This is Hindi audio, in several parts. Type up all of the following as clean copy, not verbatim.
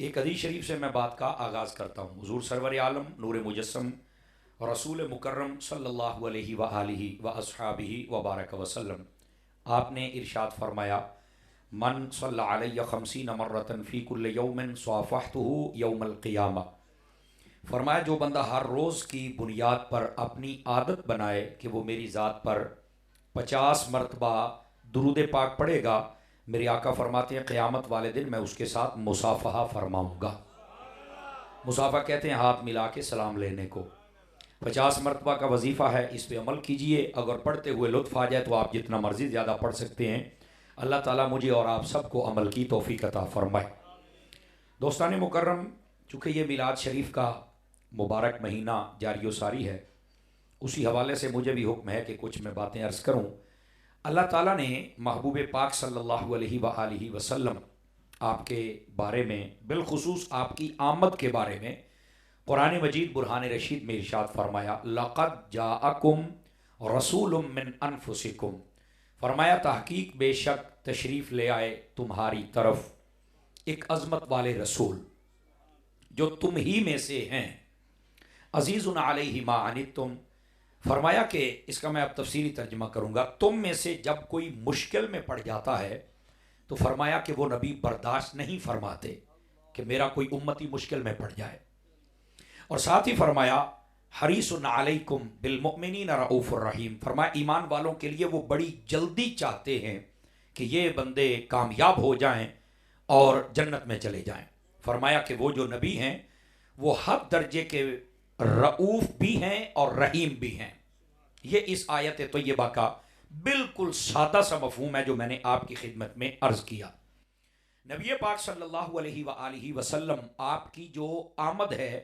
एक हदीस शरीफ से मैं बात का आगाज़ करता हूँ। हुज़ूर सरवर आलम नूर मुजस्सम रसूल मुकर्रम सल्लल्लाहु अलैहि व आलिहि व अस्हाबिहि व बारक वसल्लम, आपने इरशाद फरमाया, मन सल्ला अलैहि खमसीन मर्रतन फ़ी कुल्लि यौमिन स्वाफ़हतुहु यौमल क़ियामा। फरमाया, जो बंदा हर रोज़ की बुनियाद पर अपनी आदत बनाए कि वो मेरी ज़ात पर 50 मरतबा दुरूद पाक पढ़ेगा, मेरे आका फरमाते हैं क़यामत वाले दिन मैं उसके साथ मुसाफ़हा फरमाऊँगा। मुसाफ़ा कहते हैं हाथ मिला के सलाम लेने को। 50 मरतबा का वजीफ़ा है, इस पे अमल कीजिए। अगर पढ़ते हुए लुत्फ़ आ जाए तो आप जितना मर्ज़ी ज़्यादा पढ़ सकते हैं। अल्लाह ताला मुझे और आप सबको अमल की तौफ़ीक़ अता फ़रमाए। दोस्तान मुकर्रम, चूँकि ये मिलाद शरीफ का मुबारक महीना जारी सारी है, उसी हवाले से मुझे भी हुक्म है कि कुछ मैं बातें अर्ज़ करूँ। अल्लाह ताला ने महबूब पाक सल्लल्लाहु अलैहि व आलिहि वसल्लम आपके बारे में, बिलखुसूस आपकी आमद के बारे में कुरान मजीद बुरहान रशीद में इरशाद फरमाया, लक़द जाअकुम रसूलुम मिन अनफुसिकुम। फरमाया तहकीक बेशक तशरीफ़ ले आए तुम्हारी तरफ एक अज़मत वाले रसूल जो तुम ही में से हैं। अज़ीज़ुन अलैहि मा अनित्तुम। फरमाया कि इसका मैं अब तफसीरी तर्जमा करूँगा, तुम में से जब कोई मुश्किल में पड़ जाता है तो फरमाया कि वो नबी बर्दाश्त नहीं फरमाते कि मेरा कोई उम्मती मुश्किल में पड़ जाए। और साथ ही फरमाया हरीसुन अलैकुम बिल मुमिनीन रऊफुर रहीम। फरमाया ईमान वालों के लिए वो बड़ी जल्दी चाहते हैं कि ये बंदे कामयाब हो जाएं और जन्नत में चले जाएं। फरमाया कि वो जो नबी हैं वो हर दर्जे के रऊफ़ भी हैं और रहीम भी हैं। ये इस आयत तय्यबा का बिल्कुल सादा सा मफहूम है जो मैंने आपकी खिदमत में अर्ज़ किया। नबी पाक सल्लल्लाहु अलैहि व आलिहि वसल्लम आपकी जो आमद है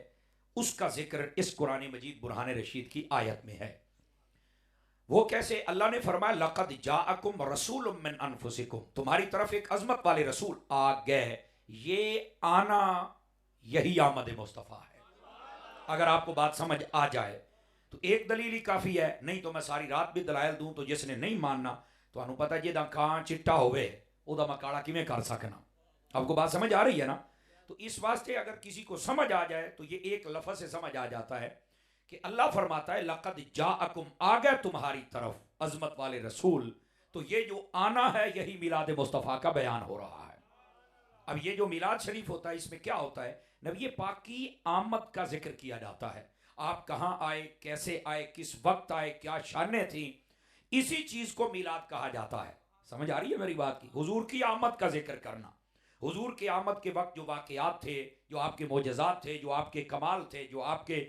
उसका जिक्र इस कुरान मजीद बुरहान रशीद की आयत में है। वो कैसे? अल्लाह ने फरमाया लक़द जाअकुम रसूलुम मिन अनफुसिकुम, तुम्हारी तरफ एक अजमत वाले रसूल आ गए। ये आना यही आमद मुस्तफ़ा है। अगर आपको बात समझ आ जाए तो एक दलील ही काफ़ी है, नहीं तो मैं सारी रात भी दलाइल दूं तो जिसने नहीं मानना तो पता जे कां चिट्टा होवे ओदा मैं काला किवें कर सकना। आपको बात समझ आ रही है ना? तो इस वास्ते अगर किसी को समझ आ जाए तो ये एक लफ्ज़ से समझ आ जाता है कि अल्लाह फरमाता है लक़द जाअकुम, आ गए तुम्हारी तरफ अजमत वाले रसूल। तो ये जो आना है यही मिलाद मुस्तफ़ा का बयान हो रहा है। अब ये जो मिलाद शरीफ होता है इसमें क्या होता है? नबी पाक की आमद का जिक्र किया जाता है। आप कहाँ आए, कैसे आए, किस वक्त आए, क्या शानें थी, इसी चीज को मिलाद कहा जाता है। समझ आ रही है मेरी बात की? हुजूर की आमद का जिक्र करना, हुजूर की आमद के वक्त जो वाक़यात थे, जो आपके मोजज़ात थे, जो आपके कमाल थे, जो आपके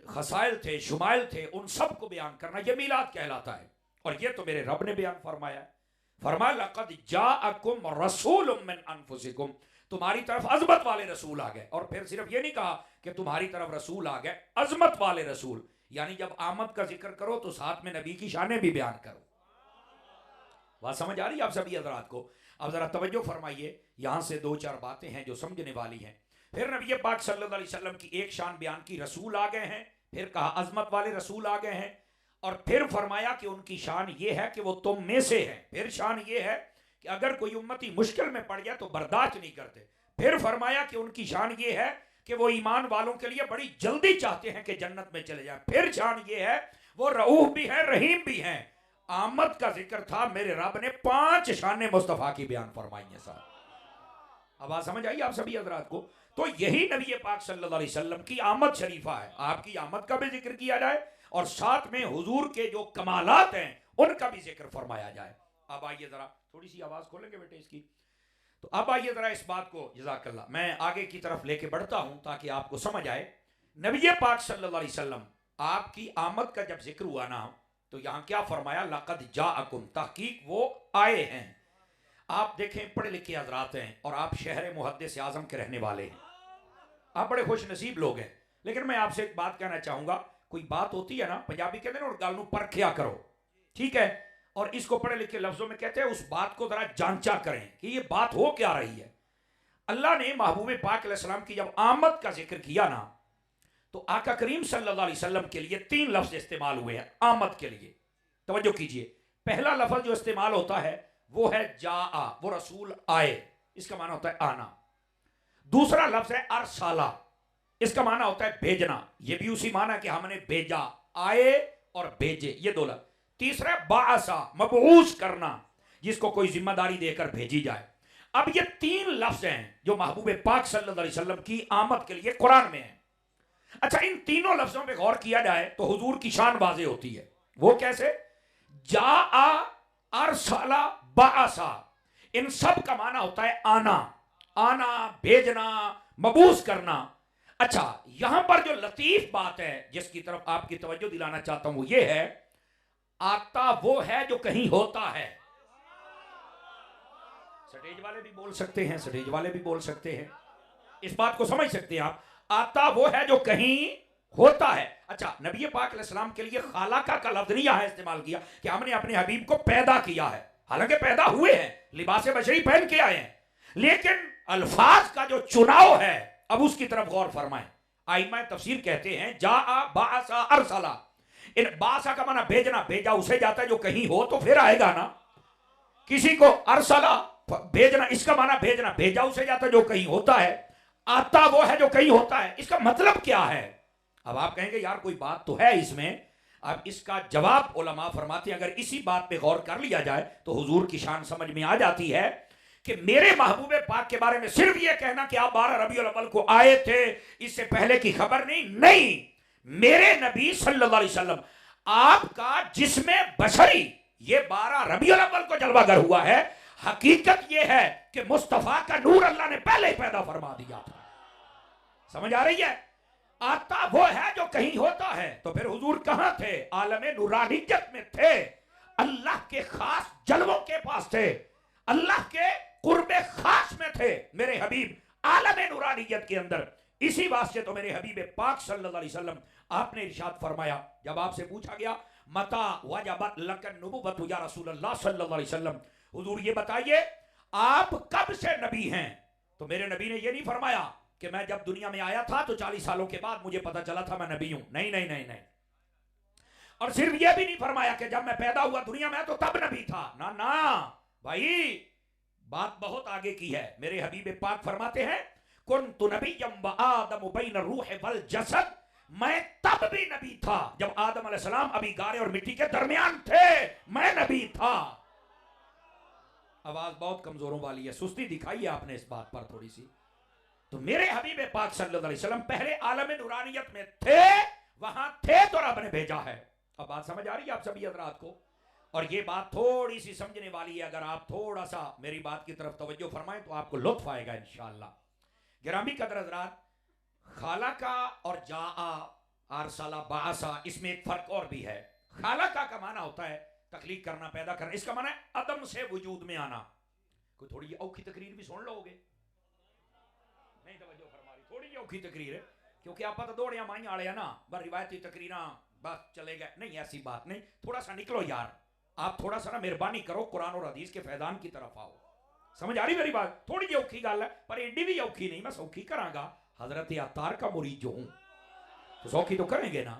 खसाइल थे, शुमाइल थे, उन सब को बयान करना यह मिलाद कहलाता है। और यह तो मेरे रब ने बयान फरमाया है। फरमाया लक़द जाअकुम रसूलुम मिन अनफुसिकुम, तुम्हारी तरफ अजमत वाले रसूल आ गए। और फिर सिर्फ ये नहीं कहा कि तुम्हारी तरफ रसूल आ गए, अजमत वाले रसूल, यानी जब आमद का जिक्र करो तो साथ में नबी की शानें भी बयान करो। बात समझ आ रही है आप सभी हजरात को? अब जरा तवज्जो फरमाइए, यहां से दो चार बातें हैं जो समझने वाली हैं। फिर नबी पाक सल्लल्लाहु अलैहि वसल्लम की एक शान बयान की, रसूल आ गए हैं। फिर कहा अजमत वाले रसूल आ गए हैं। और फिर फरमाया कि उनकी शान ये है कि वो तुम में से है। फिर शान ये है कि अगर कोई उम्मती मुश्किल में पड़ जाए तो बर्दाश्त नहीं करते। फिर फरमाया कि उनकी शान ये है कि वो ईमान वालों के लिए बड़ी जल्दी चाहते हैं कि जन्नत में चले जाए। फिर शान ये है वो रऊफ भी है, रहीम भी हैं। आमद का जिक्र था, मेरे रब ने 5 शान मुस्तफ़ा की बयान फरमाई है साहब। अब बात समझ आई आप सभी हजरात को? तो यही नबी पाक सल्लल्लाहु अलैहि वसल्लम की आमद शरीफा है। आपकी आमद का भी जिक्र किया जाए और साथ में हुजूर के जो कमालात हैं उनका भी जिक्र फरमाया जाए। अब आइए जरा, थोड़ी सी आवाज खोलेंगे बेटे इसकी? तो अब आइए जरा इस बात को, जज़ाकल्लाह, मैं आगे की तरफ लेके बढ़ता हूं ताकि आपको समझ आए। नबी पाक सल्लल्लाहु अलैहि वसल्लम आपकी आमद का जब जिक्र हुआ ना तो यहां क्या फरमाया? लक़द जाअकुम, तहकीक वो आए हैं। आप देखें पढ़े लिखे हजरात हैं और आप शहर मुहद्दिस आजम के रहने वाले हैं, आप बड़े खुश नसीब लोग हैं। लेकिन मैं आपसे एक बात कहना चाहूंगा, कोई बात होती है ना, पंजाबी कहते हैं ना, गल नूं परखिया करो, ठीक है? और इसको पढ़े लिखे लफ्जों में कहते हैं उस बात को जरा जांचा करें कि ये बात हो क्या रही है। अल्लाह ने महबूब पाक अलैहिस्सलाम की जब आमद का जिक्र किया ना तो आका करीम सल्लल्लाहु अलैहि वसल्लम के लिए 3 लफ्ज इस्तेमाल हुए हैं आमद के लिए। तवज्जो कीजिए, पहला लफ्ज जो इस्तेमाल होता है वो है जा आ, वो रसूल आए, इसका माना होता है आना। दूसरा लफ्ज है अरसाला, इसका माना होता है भेजना, ये भी उसी माना कि हमने भेजा, आए और भेजे, ये दो लफ्ज। तीसरा बासा, मबऊस करना, जिसको कोई जिम्मेदारी देकर भेजी जाए। अब ये तीन लफ्ज हैं जो महबूब पाक सल्लल्लाहु अलैहि वसल्लम की आमद के लिए कुरान में है। अच्छा, इन तीनों लफ्जों पे गौर किया जाए तो हुजूर की शान वाज़े होती है। वो कैसे? जाआ, अरसाला, बासा, इन सब का माना होता है आना, आना, भेजना, मबूस करना। अच्छा, यहां पर जो लतीफ बात है जिसकी तरफ आपकी तवज्जो दिलाना चाहता हूं वो ये है, आता वो है जो कहीं होता है। स्टेज वाले भी बोल सकते हैं, स्टेज वाले भी बोल सकते हैं, इस बात को समझ सकते हैं आप। आता वो है जो कहीं होता है। अच्छा, नबी पाक अलैहिस्सलाम के लिए खालाका का लफ्ज नहीं यहां इस्तेमाल किया कि हमने अपने हबीब को पैदा किया है, हालांकि पैदा हुए हैं, लिबास बशरी पहन के आए हैं, लेकिन अल्फाज का जो चुनाव है अब उसकी तरफ गौर फरमाएं। आइमा तफसीर कहते हैं जाआ, बासा, अरसला, इन बासा का माना भेजना, भेजा उसे जाता है जो कहीं हो तो फिर आएगा ना। किसी को अरसला भेजना, इसका माना भेजना, भेजा उसे जाता है जो कहीं होता है। आता वो है जो कहीं होता है, इसका मतलब क्या है? अब आप कहेंगे यार कोई बात तो है इसमें। अब इसका जवाब उलमा फरमाते हैं, अगर इसी बात पे गौर कर लिया जाए तो हुजूर की शान समझ में आ जाती है कि मेरे महबूब पाक के बारे में सिर्फ ये कहना कि आप 12 रबीउल अव्वल को आए थे, इससे पहले की खबर नहीं। मेरे नबी सल्लल्लाहु अलैहि वसल्लम आपका जिस्म बशरी ये 12 रबीउल अव्वल को जलवागर हुआ है। हकीकत ये है कि मुस्तफा का नूर अल्लाह ने पहले ही पैदा फरमा दिया था। समझ आ रही है? आता वो है जो कहीं होता है। तो फिर हुजूर कहां थे? आलमे नूरानियत में थे, अल्लाह के खास जलवों के पास थे, अल्लाह के कुर्बे खास में थे मेरे हबीब आलमे नूरानियत के अंदर। इसी वास्ते तो मेरे हबीब पाक सल्लल्लाहु अलैहि वसल्लम आपने इरशाद फरमाया, जब आपसे पूछा गया मता वजबत लकन नबुव्वत या रसूलुल्लाह सल्लल्लाहु अलैहि वसल्लम, हुजूर ये बताइए आप कब से नबी हैं? तो मेरे नबी ने ये नहीं फरमाया कि मैं जब दुनिया में आया था तो 40 सालों के बाद मुझे पता चला था मैं नबी हूं। नहीं। और सिर्फ ये भी नहीं फरमाया कि जब मैं पैदा हुआ दुनिया में तो तब नबी था। ना भाई, बात बहुत आगे की है। मेरे हबीब पाक फरमाते हैं कुन्तु नबिय्यम व आदम बैन रूह वल जसद, मैं तब भी नबी था जब आदम अलैहिस्सलाम अभी गारे और मिट्टी के दरमियान थे, मैं नबी था। आवाज बहुत कमजोरों वाली है, सुस्ती दिखाई है आपने इस बात पर थोड़ी सी। तो मेरे हबीब पाक सल्लल्लाहु अलैहि वसल्लम पहले आलम नूरानियत में थे, वहां थे तो रब ने भेजा है। अब बात समझ आ रही है आप सभी हजरात को? और ये बात थोड़ी सी समझने वाली है, अगर आप थोड़ा सा मेरी बात की तरफ तवज्जो फरमाएं तो आपको लुत्फ आएगा इंशाअल्लाह। गिरामी कदर हजरात, खालाका और जाआ, अरसला, बासा, इसमें एक फर्क और भी है। खालाका का माना होता है तखलीक करना, पैदा करना, इसका माना है अदम से वजूद में आना। कोई थोड़ी औखी तकरीर भी सुन लोगे? नहीं तवज्जो फरमा रही, थोड़ी औखी तकरीर है, क्योंकि आप तो दौड़िया माई आले ना, बस रिवायती तकरीरा बस चले गए, नहीं ऐसी बात नहीं। थोड़ा सा निकलो यार, आप थोड़ा सा ना मेहरबानी करो, कुरान और हदीस के फैजान की तरफ आओ। समझ आ रही मेरी बात? थोड़ी जी औखी गल है पर एडी भी औखी नहीं, मैं सौखी करांगा। हजरत अत्तार का मुरीद जो हूं तो सौखी तो करेंगे ना।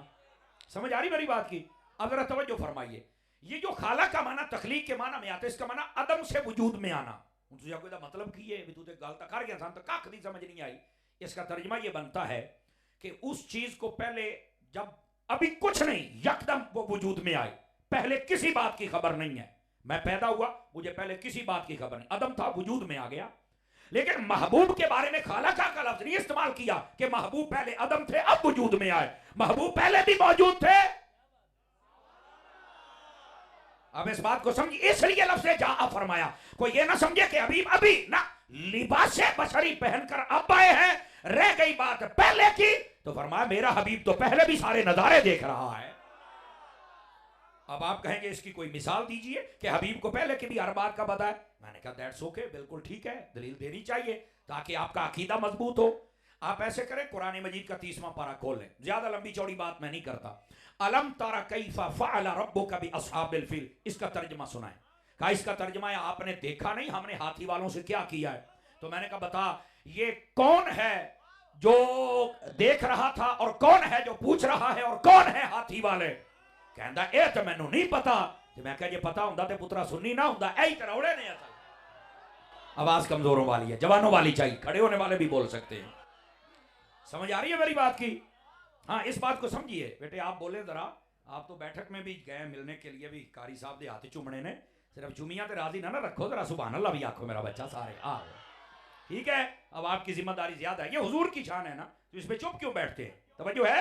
समझ आ रही मेरी बात की? अब जरा तवज्जो फरमाइए, ये जो खाला का माना तखलीक के माना में आता है, इसका माना अदम से वजूद में आना। तुझे कोई मतलब की है भी तू गल तो कर गया, तो कख नहीं समझ नहीं आई। इसका तर्जमा ये बनता है कि उस चीज को पहले जब अभी कुछ नहीं यकदम वो वजूद में आए, पहले किसी बात की खबर नहीं है। मैं पैदा हुआ, मुझे पहले किसी बात की खबर नहीं, अदम था वजूद में आ गया। लेकिन महबूब के बारे में खालाका का लफ्ज नहीं इस्तेमाल किया कि महबूब पहले अदम थे अब वजूद में आए। महबूब पहले भी मौजूद थे। अब इस बात को समझिए, इसलिए लफ्ज़ जा फरमाया। कोई ये ना समझे कि हबीब अभी ना लिबास बशरी पहनकर अब आए हैं, रह गई बात पहले की। तो फरमाया मेरा हबीब तो पहले भी सारे नजारे देख रहा है। अब आप कहेंगे इसकी कोई मिसाल दीजिए कि हबीब को पहले की भी हर बात का पता है। मैंने कहा दैट्स ओके, बिल्कुल ठीक है, दलील देनी चाहिए ताकि आपका अकीदा मजबूत हो। आप ऐसे करें, कुरान मजीद का 30वां पारा खोल लें, ज्यादा लंबी चौड़ी बात मैं नहीं करता। अलम तरा कैफा फअल रब्बुका बि अस्हाबिल फील, इसका तर्जमा सुनाएं। कहा इसका तर्जमा है आपने देखा नहीं हमने हाथी वालों से क्या किया है। तो मैंने कहा बता ये कौन है जो देख रहा था और कौन है जो पूछ रहा है और कौन है हाथी वाले? कहता ए तो मैनू नहीं पता। तो मैं कहा जे पता हुंदा ते पुत्रा सुन्नी ना हुंदा, ऐ तरौड़े ने असल। आवाज कमजोरों वाली है, जवानों वाली चाहिए, खड़े होने वाले भी बोल सकते हैं। समझ आ रही है मेरी बात की? हाँ, इस बात को समझिए बेटे। आप बोले जरा, आप तो बैठक में भी गए मिलने के लिए भी, कारी साहब दे हाथ चूमने ने, सिर्फ चुमिया तो राजी ना रखो, जरा सुभान अल्लाह भी आखो मेरा बच्चा सारे। आओ ठीक है, अब आपकी जिम्मेदारी ज्यादा है, ये हुजूर की शान है ना, तो इसमें चुप क्यों बैठते हैं? तवज्जो है?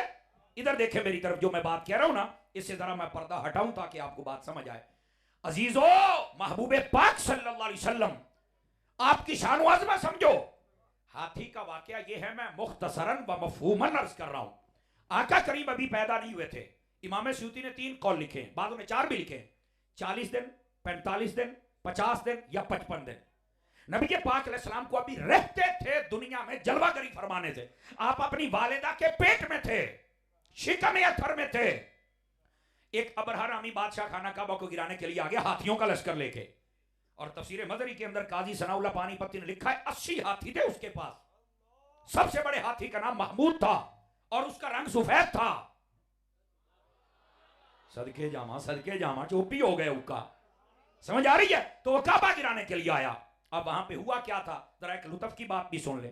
इधर देखे मेरी तरफ, जो मैं बात कह रहा हूं ना, इससे जरा मैं पर्दा हटाऊं ताकि आपको बात समझ आए। अजीजो, महबूबे पाक सल्लल्लाहु अलैहि वसल्लम आपकी शान व अज़मत समझो। हाथी का वाकया ये है, मैं मुख्तसरन व मफहूमन अर्ज कर रहा हूं। आका करीम अभी पैदा नहीं हुए थे। इमाम सूती ने 3 कौल लिखे, बाद में 4 भी लिखे, 40 दिन, 45 दिन, 50 दिन या 55 दिन। नबी के पाक अलैहिस्सलाम को अभी रहते थे दुनिया में जलवागरी फरमाने थे। आप अपनी वालिदा के पेट में थे, शिकम अथर में थे। एक अबरहा नामी बादशाह खाना काबा को गिराने के लिए आ गया हाथियों का लश्कर लेके, और तफसीर मदरी के अंदर काजी सनाउल्लाह पानीपति ने लिखा है 80 हाथी थे उसके पास। सबसे बड़े हाथी का नाम महमूद था और उसका रंग सफेद था। सदके जामा चोपी हो गए उका। समझ आ रही है? तो वो काबा गिराने के लिए आया। अब वहां पे हुआ क्या था, जरा एक लुत्फ की बात भी सुन ले।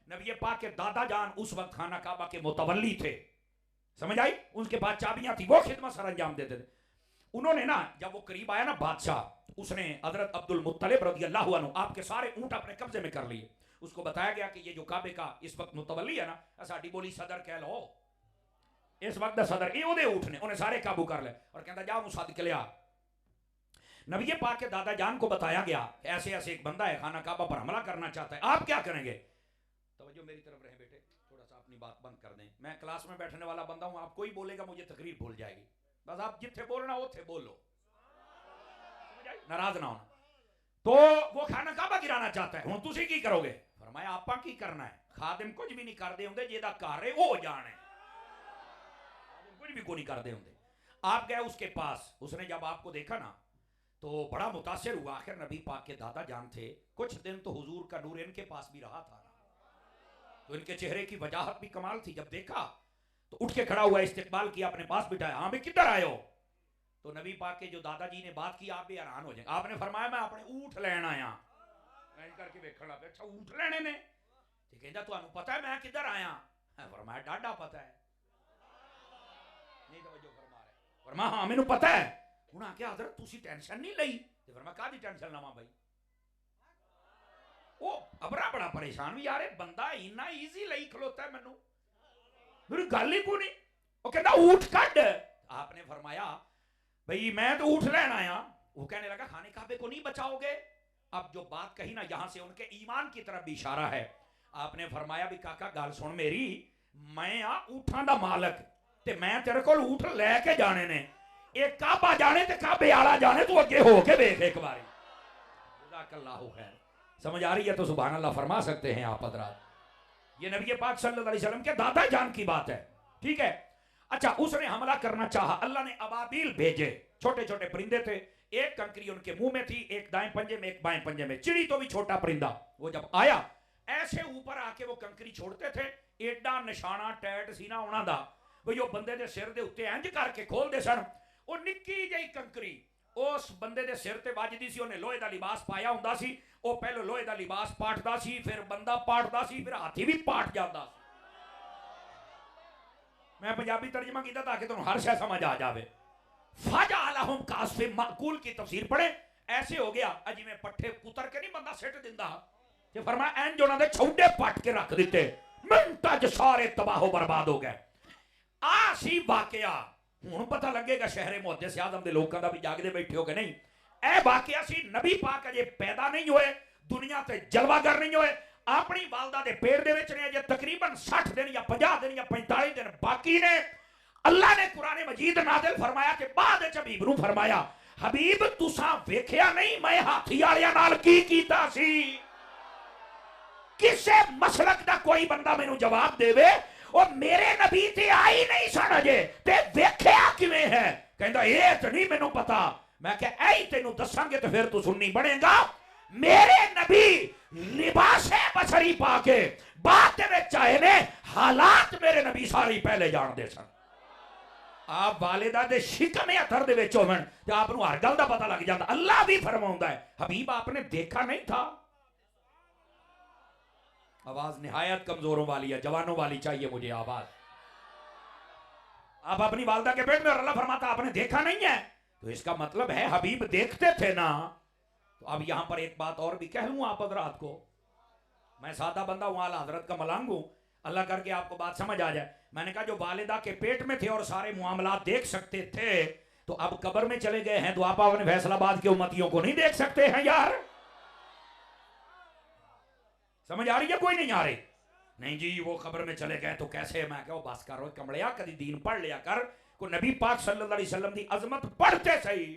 नबी पाक के दादा जान उस वक्त खाना काबा के मुतवल्ली थे, समझ आई? उनके पास चाबियां थी, वो खिदमत सर अंजाम देते थे। उन्होंने ना, जब वो करीब आया ना बादशाह, उसने हजरत अब्दुल मुत्तलिब रज़ियल्लाहु अन्हु आपके सारे ऊंट अपने कब्जे में कर लिए। उसको बताया गया कि ये जो काबे का इस वक्त मुतवल्ली है ना, साडी बोली सदर कह लो, इस वक्त सदर ये ओदे ऊंट ने, उन्हें सारे काबू कर ले और कहता जा मुझ सद के लिया। नबी पाक के दादा जान को बताया गया ऐसे ऐसे एक बंदा है खाना काबा पर हमला करना चाहता है, आप क्या करेंगे? तवज्जो मेरी तरफ रहे बेटे, थोड़ा सा अपनी बात बंद कर दें। मैं क्लास में बैठने वाला बंदा हूं, आप कोई बोलेगा मुझे तकरीर भूल जाएगी। बस आप जिथे बोलना उथे बोलो, नाराज ना होना। तो वो खाना काबा गिराना चाहता है, हुण तुसी की करोगे? फरमाया आपा की करना है, खादिम कुछ भी नहीं करते होंगे, जेदा घर है वो जाने, कुछ भी को नहीं करते होंगे। आप गए उसके पास, उसने जब आपको देखा ना तो बड़ा मुतासिर हुआ। आखिर नबी पाक के दादा जान थे, कुछ दिन तो हुजूर का नूर इनके पास भी रहा था ना, तो इनके चेहरे की वजाहत भी कमाल थी। जब देखा तो उठ के खड़ा हुआ, इस्तकबाल किया, अपने पास बिठाया। हाँ भाई किधर आए हो? तो नबी पाक के जो दादाजी ने बात की, आप भी हैरान हो जाएंगे। आपने फरमाया मैं अपने ऊंट लेना आया। करके देखने लगे, अच्छा ऊंट लेने ने? तो कहता तुहानू पता है मैं किधर आया? फरमाया डाडा पता है। नहीं तवज्जो फरमा रहे? फरमा हाँ मैनू पता है। उन्हें आख्या हजरत तुसी टेंशन नहीं लई? तो फरमा कादी टेंशन लवां भाई? ओ अबरा बड़ा परेशान भी, यार बंदा इन्ना ईजी लई खलोता है, मैनू मेरी गल ही को नहीं। वो कहता ऊंट कट। आपने फरमाया भाई मैं तो ऊंट लेना आया। वो कहने लगा खाने काबे को नहीं बचाओगे? अब जो बात कही ना, यहां से उनके ईमान की तरफ भी इशारा है। आपने फरमाया भी काका गल सुन मेरी, मैं आ ऊंटां दा मालक ते मैं तेरे को ऊंट लेके जाने ने, एक काबा जाने ते काबे आला जाने, तू अगे हो के देख एक बारी। जज़ाकल्लाहु खैर। समझ आ रही है तो सुभान अल्लाह फरमा सकते हैं आप हज़रात। ये नबी पाक सल्लल्लाहु अलैहि वसल्लम के दादा जान की बात है, ठीक है? अच्छा, उसने हमला करना चाहा, अल्लाह ने अबाबील भेजे, छोटे छोटे परिंदे थे। एक कंकरी उनके मुंह में थी, एक दाएं पंजे में, एक बाएं पंजे में। चिड़ी तो भी छोटा परिंदा, वो जब आया ऐसे ऊपर आके वो कंकरी छोड़ते थे, एडा निशाना टैट सी ना उन्हां दा, वो जो बंदे दे सिर दे उत्ते इंज करके खोलदे सन। वो निक्की जही कंकरी उस बंदे दे सिर ते वजदी सी। उन्हें लोहे दा लिबास पाया हुंदा सी, वो पहले लोहे दा लिबास पाटदा सी, फिर बंदा पाटदा सी, फिर हाथी भी पाट जांदा सी। मैं पंजाबी तर्जमा किया ताकि तुम हर शय समझ आ जावे। फाजा अलहुम कासिम माकूल की तफसीर पढ़े, ऐसे हो गया अजी में पट्ठे कुतर के नहीं बंदा सिट दिंदा, ते फरमाया इंज उन्हां दे छौडे पट के रख दिते, मिंटां च सारे तबाह बर्बाद हो गए। आ सी वाकया। हुण पता लगेगा शहरे मुहद्दिस आज़म दे लोकां दा भी जागदे बैठे हो के नहीं। ए वाकया सी, नबी पाक अजे पैदा नहीं होए, दुनिया ते जलवागर नहीं होए, अपनी वालदा दे पेट दे विच ने अजे तकरीबन 60 दिन या 50 दिन या 45 दिन बाकी ने। अल्लाह ने कुरान मजीद नाज़िल फरमाया कि बाद विच हबीब नूं फरमाया, हबीब तुसां वेखिया नहीं मैं हाथी वालियां नाल की कीता सी? किसे मसलक दा कोई बंदा मैनूं जवाब देवे और मेरे नबी ते आई नहीं सन अजे ते वेखिया किवें है? कहंदा ये ते नहीं मैनूं पता। मैं कहा ऐ तेनूं दसांगे तो फिर तू सुन्नी बनेगा। मेरे नबी लिबासे बशरी पाके बात विच आए ने, हालात मेरे नबी सारी पहले जानदे सन। आप वालिदा दे शिकमे अथर दे विच होवन ते आप नूं हर गल दा पता लग जांदा। अल्लाह भी फरमाउंदा है हबीब आपने देखा नहीं था, आवाज निहायत कमजोरों वाली है, जवानों वाली चाहिए मुझे आवाज। आप अपनी वालदा के पेट में, और अल्लाह फरमाता आपने देखा नहीं है, तो इसका मतलब है हबीब देखते थे ना। तो अब यहां पर एक बात और भी कह लूं आप हजरात को, मैं सादा बंदा हूं, आला हजरत का मलांग हूं, अल्लाह करके आपको बात समझ आ जाए। मैंने कहा जो वालिदा के पेट में थे और सारे मामला देख सकते थे, तो अब कब्र में चले गए हैं, तो आप अपने फैसलाबाद के उम्मतियों को नहीं देख सकते हैं यार? समझ आ रही है? कोई नहीं आ रही? नहीं जी वो कब्र में चले गए तो कैसे? मैं क्या बस करो कमलिया, कभी दीन पढ़ लिया कर, को नबी पाक सल्लल्लाहु अलैहि वसल्लम की अजमत पढ़ते सही।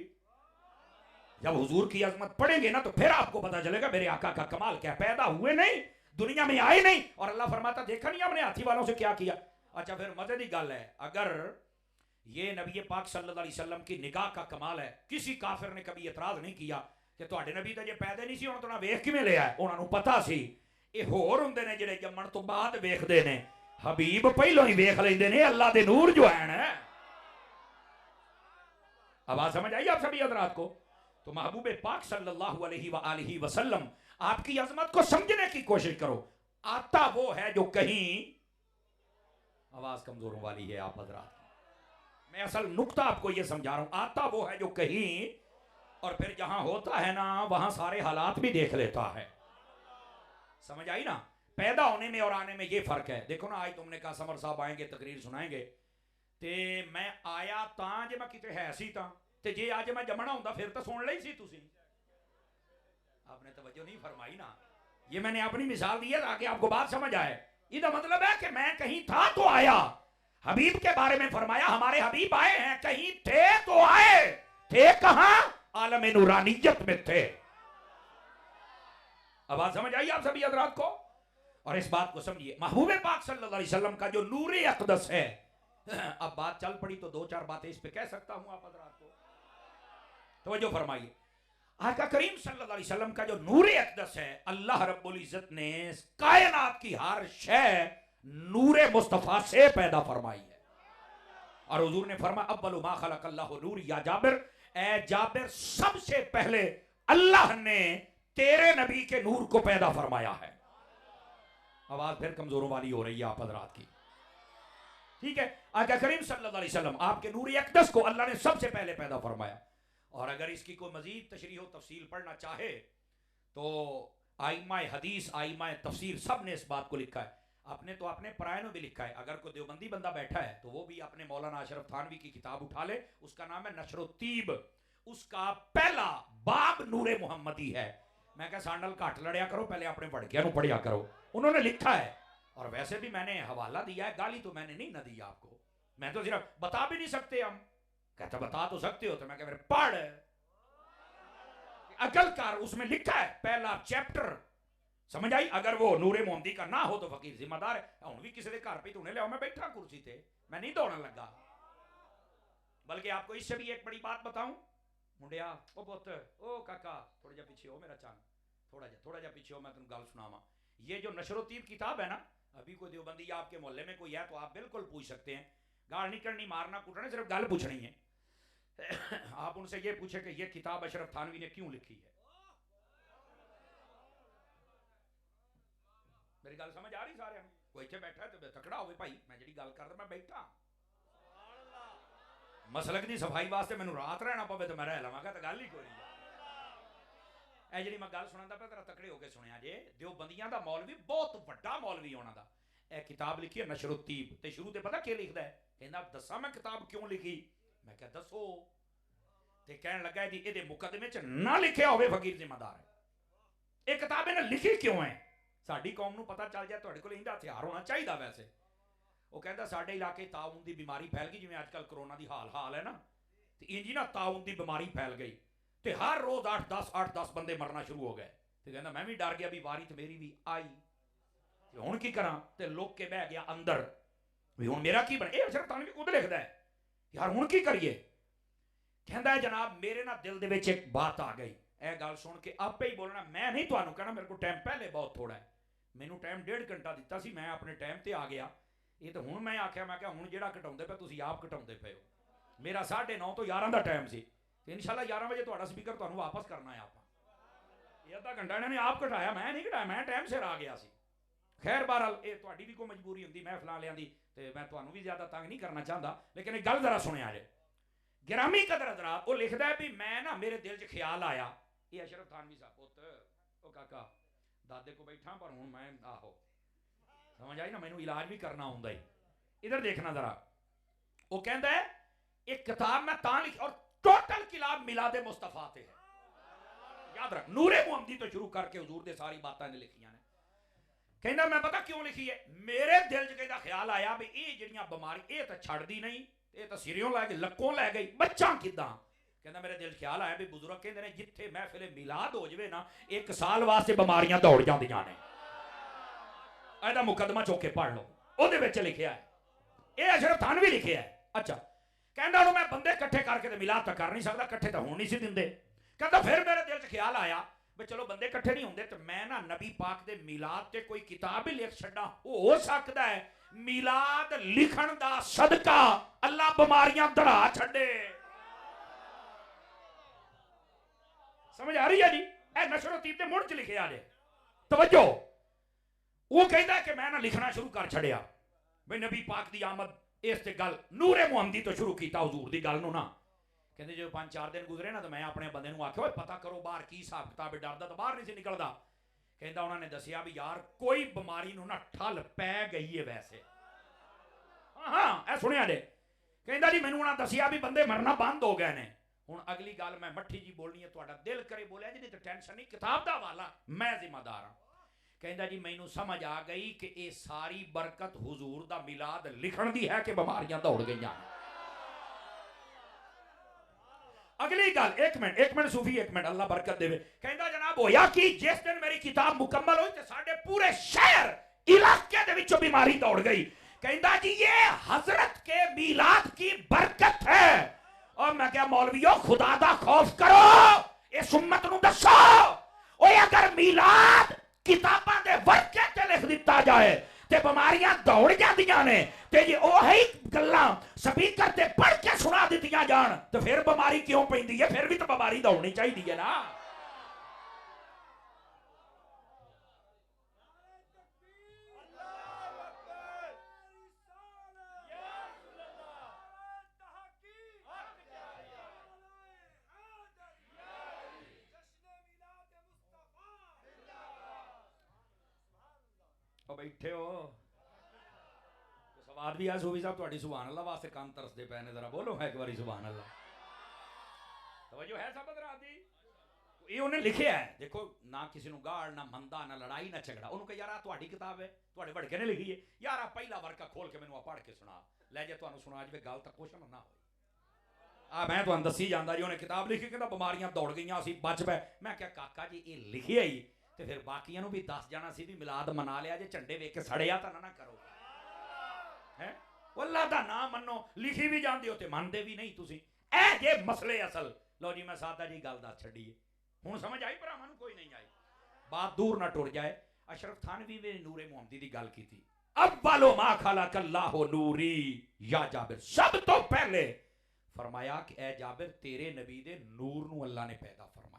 जब हुजूर की अजमत पढ़ेंगे ना तो फिर आपको पता चलेगा मेरे आका का कमाल क्या। पैदा हुए नहीं, दुनिया में आए नहीं, और अल्लाह फरमाता देखा नहीं हमने हाथी वालों से क्या किया। अच्छा फिर मजे की गल है, अगर ये नबी पाक सल्लल्लाहु अलैहि वसल्लम की निगाह का कमाल है, किसी काफिर ने कभी एतराज नहीं किया कि तुहाडे नबी तो जे पैदा नहीं सी हुण तो ना वेख किवें लिया। उन्होंने पता सी ये होर हुंदे ने जिहड़े जम्मण तो बाद वेखदे ने, हबीब पहलों ही वेख लैंदे ने अल्लाह दे नूर जो है। आवाज समझ आई आप सभी हजरात को? तो महबूब पाक सल्लल्लाहु अलैहि वसल्लम आपकी अजमत को समझने की कोशिश करो। आता वो है जो कहीं, आवाज कमजोरों वाली है आप हजरात, मैं असल नुक्ता आपको ये समझा रहा हूं। आता वो है जो कहीं, और फिर जहां होता है ना वहां सारे हालात भी देख लेता है। समझ आई ना? पैदा होने में और आने में ये फर्क है। देखो ना आज तुमने कहा समर साहब आएंगे तकरीर सुनाएंगे, ते मैं आया तां जे मैं किते है सी तां, ते जे आज मैं जमना हुंदा फिर तो सुन ली सी तुसी। आपने तवज्जो नहीं फरमाई ना। ये मैंने अपनी मिसाल दी है ताकि आपको बात समझ आए। इसका मतलब है कि मैं कहीं था तो आया। हबीब के बारे में फरमाया हमारे हबीब आए हैं, कहीं थे तो आए। थे कहां? आलम नूरानियत में थे। अब बात समझ आई आप सभी हजरात को? और इस बात को समझिए, महबूब पाक सल्लल्लाहु अलैहि वसल्लम का जो नूरे अक़दस है, अब बात चल पड़ी तो दो चार बातें इस पे कह सकता हूं आप हजरात को, तवज्जो फरमाइए। आका करीम सल्लल्लाहु अलैहि वसल्लम का जो नूरे अक़दस है, अल्लाह रब्बुल इज्जत ने कायनात की हर शय नूरे मुस्तफा से पैदा फरमाई है। और हुजूर ने फरमाया अव्वलु मा खलक़ल्लाहु नूर, या जाबिर, ए जाबिर सबसे पहले अल्लाह ने तेरे नबी के नूर को पैदा फरमाया है। आवाज फिर कमजोरों वाली हो रही है आप हजरात की, ठीक है? आका करीम सल्लल्लाहु अलैहि वसल्लम आपके नूर अक़दस को अल्लाह ने सबसे पहले पैदा फरमाया। और अगर इसकी कोई मजीद तशरीह तफसील पढ़ना चाहे तो आइमा हदीस, आइमा तफसीर सब ने इस बात को लिखा है। आपने तो अपने परायनों भी लिखा है। अगर कोई देवबंदी बंदा बैठा है तो वो भी अपने मौलाना अशरफ थानवी की किताब उठा ले, उसका नाम है नशरुत्तीब, उसका पहला बाब नूरे मोहम्मदी है। मैं क्या सांडल घट लड़िया करो, पहले अपने वड़किया नु पढ़िया करो, उन्होंने लिखा है। और वैसे भी मैंने हवाला दिया है, गाली तो मैंने नहीं ना दी आपको, मैं तो सिर्फ बता भी नहीं सकते हम। कहते बता तो सकते हो, तो मैं क्या पढ़ अकल कर, उसमें लिखा है पहला चैप्टर। समझ आई? अगर वो नूरे मोहम्मदी का ना हो तो फकीर जिम्मेदार है। हूं भी किसी के घर पे तूने लिया, मैं बैठा कुर्सी ते, मैं नहीं दौड़न लगा। बल्कि आपको इससे भी एक बड़ी बात बताऊं, मुंडिया ओ पुत ओ काका थोड़ा जा पीछे हो मेरा चांद, थोड़ा जा पीछे हो, मैं तुम गल सुनावा। ये जो नशरुत्तीब किताब है ना, अभी कोई देवबंदी आपके मोहल्ले में कोई है तो आप बिल्कुल पूछ सकते हैं, गाल नहीं करनी, मारना कूटना, सिर्फ गल पूछनी है। आप उनसे ये पूछे कि ये किताब अशरफ थानवी ने क्यों लिखी है। मेरी गल समझ आ रही सारे? कोई इतने बैठा है तो तकड़ा हो भाई, मैं जी गल कर मैं बैठा मसलक की सफाई वास्ते मैनू रात रहना पवे तो मैं रह लवांगा, तो गल ही कोई नहीं। ए जी मैं गल सुना पे तेरा तकड़े होकर सुनिया जे, देवबंदियां दा मौलवी बहुत बड़ा मौलवी होना दा, ए किताब लिखी है नशरुत्तीब। ते शुरू ते पता क्या लिखदा है, कहंदा दसा मैं किताब क्यों लिखी। मैं क्या दसो, ते कहन लगा जी इहदे मुकदमे च ना लिखिया होवे फकीर जिम्मेदार है, ये किताब इन्हें लिखी क्यों है। साडी कौम नूं पता चल जाए तुहाडे कोल इंदा हथियार होना चाहिए वैसे। वो कहता साडे इलाके ताउन की बीमारी फैल गई, जिवें अजकल कोरोना की हाल है ना, तो इंजी ना ताउन की बीमारी फैल गई, तो हर रोज 8-10 बंदे मरना शुरू हो गए। तो कहता मैं भी डर गया भी वारी तो मेरी भी आई, हुण की करा, तो लुक के बह गया अंदर भी हुण मेरा की बने। अशरफ थानवी खुद लिखदा है यार हुण की करिए। कहता है जनाब मेरे ना दिल दे विच एक बात आ गई, ए गल सुन के आपे ही बोलना, मैं नहीं तुहानू कहना, मेरे को टाइम पहले बहुत थोड़ा है, मैनू टाइम 1.5 घंटा दिता सी, मैं अपने टाइम ते आ गया। ये तो हुण मैं आख्या, मैं क्या हुण जिहड़ा घटाउंदे पे तुसीं आप घटाउंदे पे हो, मेरा 9:30 तो 11 का टाइम सी, इंशाल्लाह 11 बजे तुहाडा स्पीकर तुहानू वापस करना है। आप ये आधा घंटा इन्होंने आप घटाया, मैं नहीं घटाया, मैं टाइम सिर आ गया सी। खैर बहरहाल ये तुहाडी भी कोई मजबूरी होंदी महफिल वालियां दी ते मैं तुहानू भी ज़्यादा तंग नहीं करना चाहता, लेकिन एक गल जरा सुनिया जे। गिरामी कदर हज़रात, वो लिखदा है भी मैं ना मेरे दिल च ख्याल आया, ये अशरफ थानवी साहब पुत ओ काका दादे को बैठा पर हूँ मैं आहो समझ आई ना, मैनू इलाज भी करना आउंदा ही। इधर देखना जरा, वो कहता है एक किताब मैं तां लिखी और टोटल किताब मिलादे मुस्तफा ते है, याद रख, नूरे मुहम्मदी तो शुरू करके हुजूर दे सारी बातें ने लिखियां ने। कहना मैं पता क्यों लिखी है, मेरे दिल च कहता ख्याल आया भी ये जिहड़ियां बीमारी ये तो छड़दी नहीं, ये तो सिरों लै गई लक्कों लै गई, बच्चा किदां। कहना मेरे दिल ख्याल आया भी बुजुर्ग कहते हैं जिथे महफिल मिलाद हो जाए ना, एक साल वास्ते बीमारियां दौड़ जांदियां ने। ਇਹਦਾ मुकदमा चुक के पढ़ लो, ਉਹਦੇ ਵਿੱਚ लिखिया है, ये अशरफ थानवी लिखिया है। अच्छा कहना हूं मैं बंदे इकट्ठे करके तो मिलाद तो कर नहीं सकता, इकट्ठे तो हो नहीं सी दिंदे। कहता फिर मेरे दिल च ख्याल आया भी चलो बंदे इकट्ठे नहीं होंगे तो मैं ना नबी पाक दे मिलाद ते कोई किताब ही लिख छड़ा, हो सकता है मिलाद लिखण दा सदका अल्लाह बीमारियां दड़ा छड़े। समझ आ रही है जी? ए नशरो तीब दे मुड़ च लिखिया जे, तवज्जो। वो कहता है कि मैं ना लिखना शुरू कर छड़िया भाई नबी पाक दी आमद इस ते गल नूरे मुहम्मदी तो शुरू किया हुजूर दी गल नू ना। कहते जो 5-4 दिन गुजरे ना तो मैं अपने बंदे नू आख्या पता करो बाहर की हिसाब किताब, डरदा तो बाहर नहीं सी निकलदा। कहता उन्होंने दसिया भी यार कोई बीमारी नू ना ठल पै गई है वैसे। हाँ ऐ सुनिया जे। कहता जी मैनू उन्होंने दसिया भी बंदे मरना बंद हो गए ने। हुण अगली गल मैं मट्ठी जी बोलनी है, तुहाडा दिल करे बोलिया जी, नहीं तो टेंशन नहीं, किताब दा हवाला मैं जिम्मेदार हाँ। कहता जी मैनू समझ आ गई कि ये सारी बरकत हुजूर दा मिलाद लिखण दी है कि बीमारियां दौड़ गई। अगली गल, एक मिनट सूफी एक मिनट, अल्लाह बरकत देवे। कहता जनाब होया कि जिस दिन मेरी किताब मुकम्मल हुई तो साडे पूरे शहर इलाके दे विचों बीमारी दौड़ गई। कहता जी ये हजरत के मिलाद की बरकत है। और मैं क्या मौलवियों खुदा दा खौफ करो, इस उम्मत नूं दसो ओए अगर मिलाद किताबां दे वर्के ते लिख दिता जाए ते बीमारियां दौड़ जांदियां ने, ते जे ओही गल्लां स्पीकर ते पढ़ के सुना दित्तियां जान तो फिर बीमारी क्यों पैंदी है? फिर भी तो बीमारी दौड़नी चाहिए है ना। बैठे हो तो सवाल भी है सूफी साहब थोड़ी सुभान अल्लाह वास्ते कान तरसदे पे ने, जरा बोलो है एक बारी सुभान अल्लाह। तवज्जो है सब हज़रात दी? ये उन्हें लिखे है, देखो ना किसी नु गाड़ ना मंदा ना लड़ाई ना झगड़ा। उन्होंने कहा यार तुहाडी किताब है, तुहाडे वड़के ने लिखी है यार, पहला वर्का खोल के मैनू पढ़ के सुना ले जे, तुहानू सुना जे गल तक कुछ ना हो। मैं तुहानू दसी जांदा जी उन्हें किताब लिखी, कहंदा बीमारियां दौड़ गईयां असीं बच पे। मैं क्या काका जी ये लिखिया ही तो फिर बाकियां नू भी दस जाना सी भी मिलाद मना लिया जे, झंडे वेख के सड़िया तो ना करो है। अल्लाह दा नाम मनो, लिखी भी जांदे हो ते मनदे भी नहीं तुसीं। ए जे मसले असल। लो जी मैं सादा जी गल दस छड़ी है, हुण समझ आई भरावां नू? कोई नहीं आई, बात दूर ना टुर जाए। अशरफ थानवी ने नूरे मुहम्मदी दी गल कीती, अव्वलु मा खलक़ल्लाहु नूरी या जाबिर, सब तो पहले फरमाया कि ए जाबिर तेरे नबी दे नूर नू अल्लाह ने पैदा फरमाया।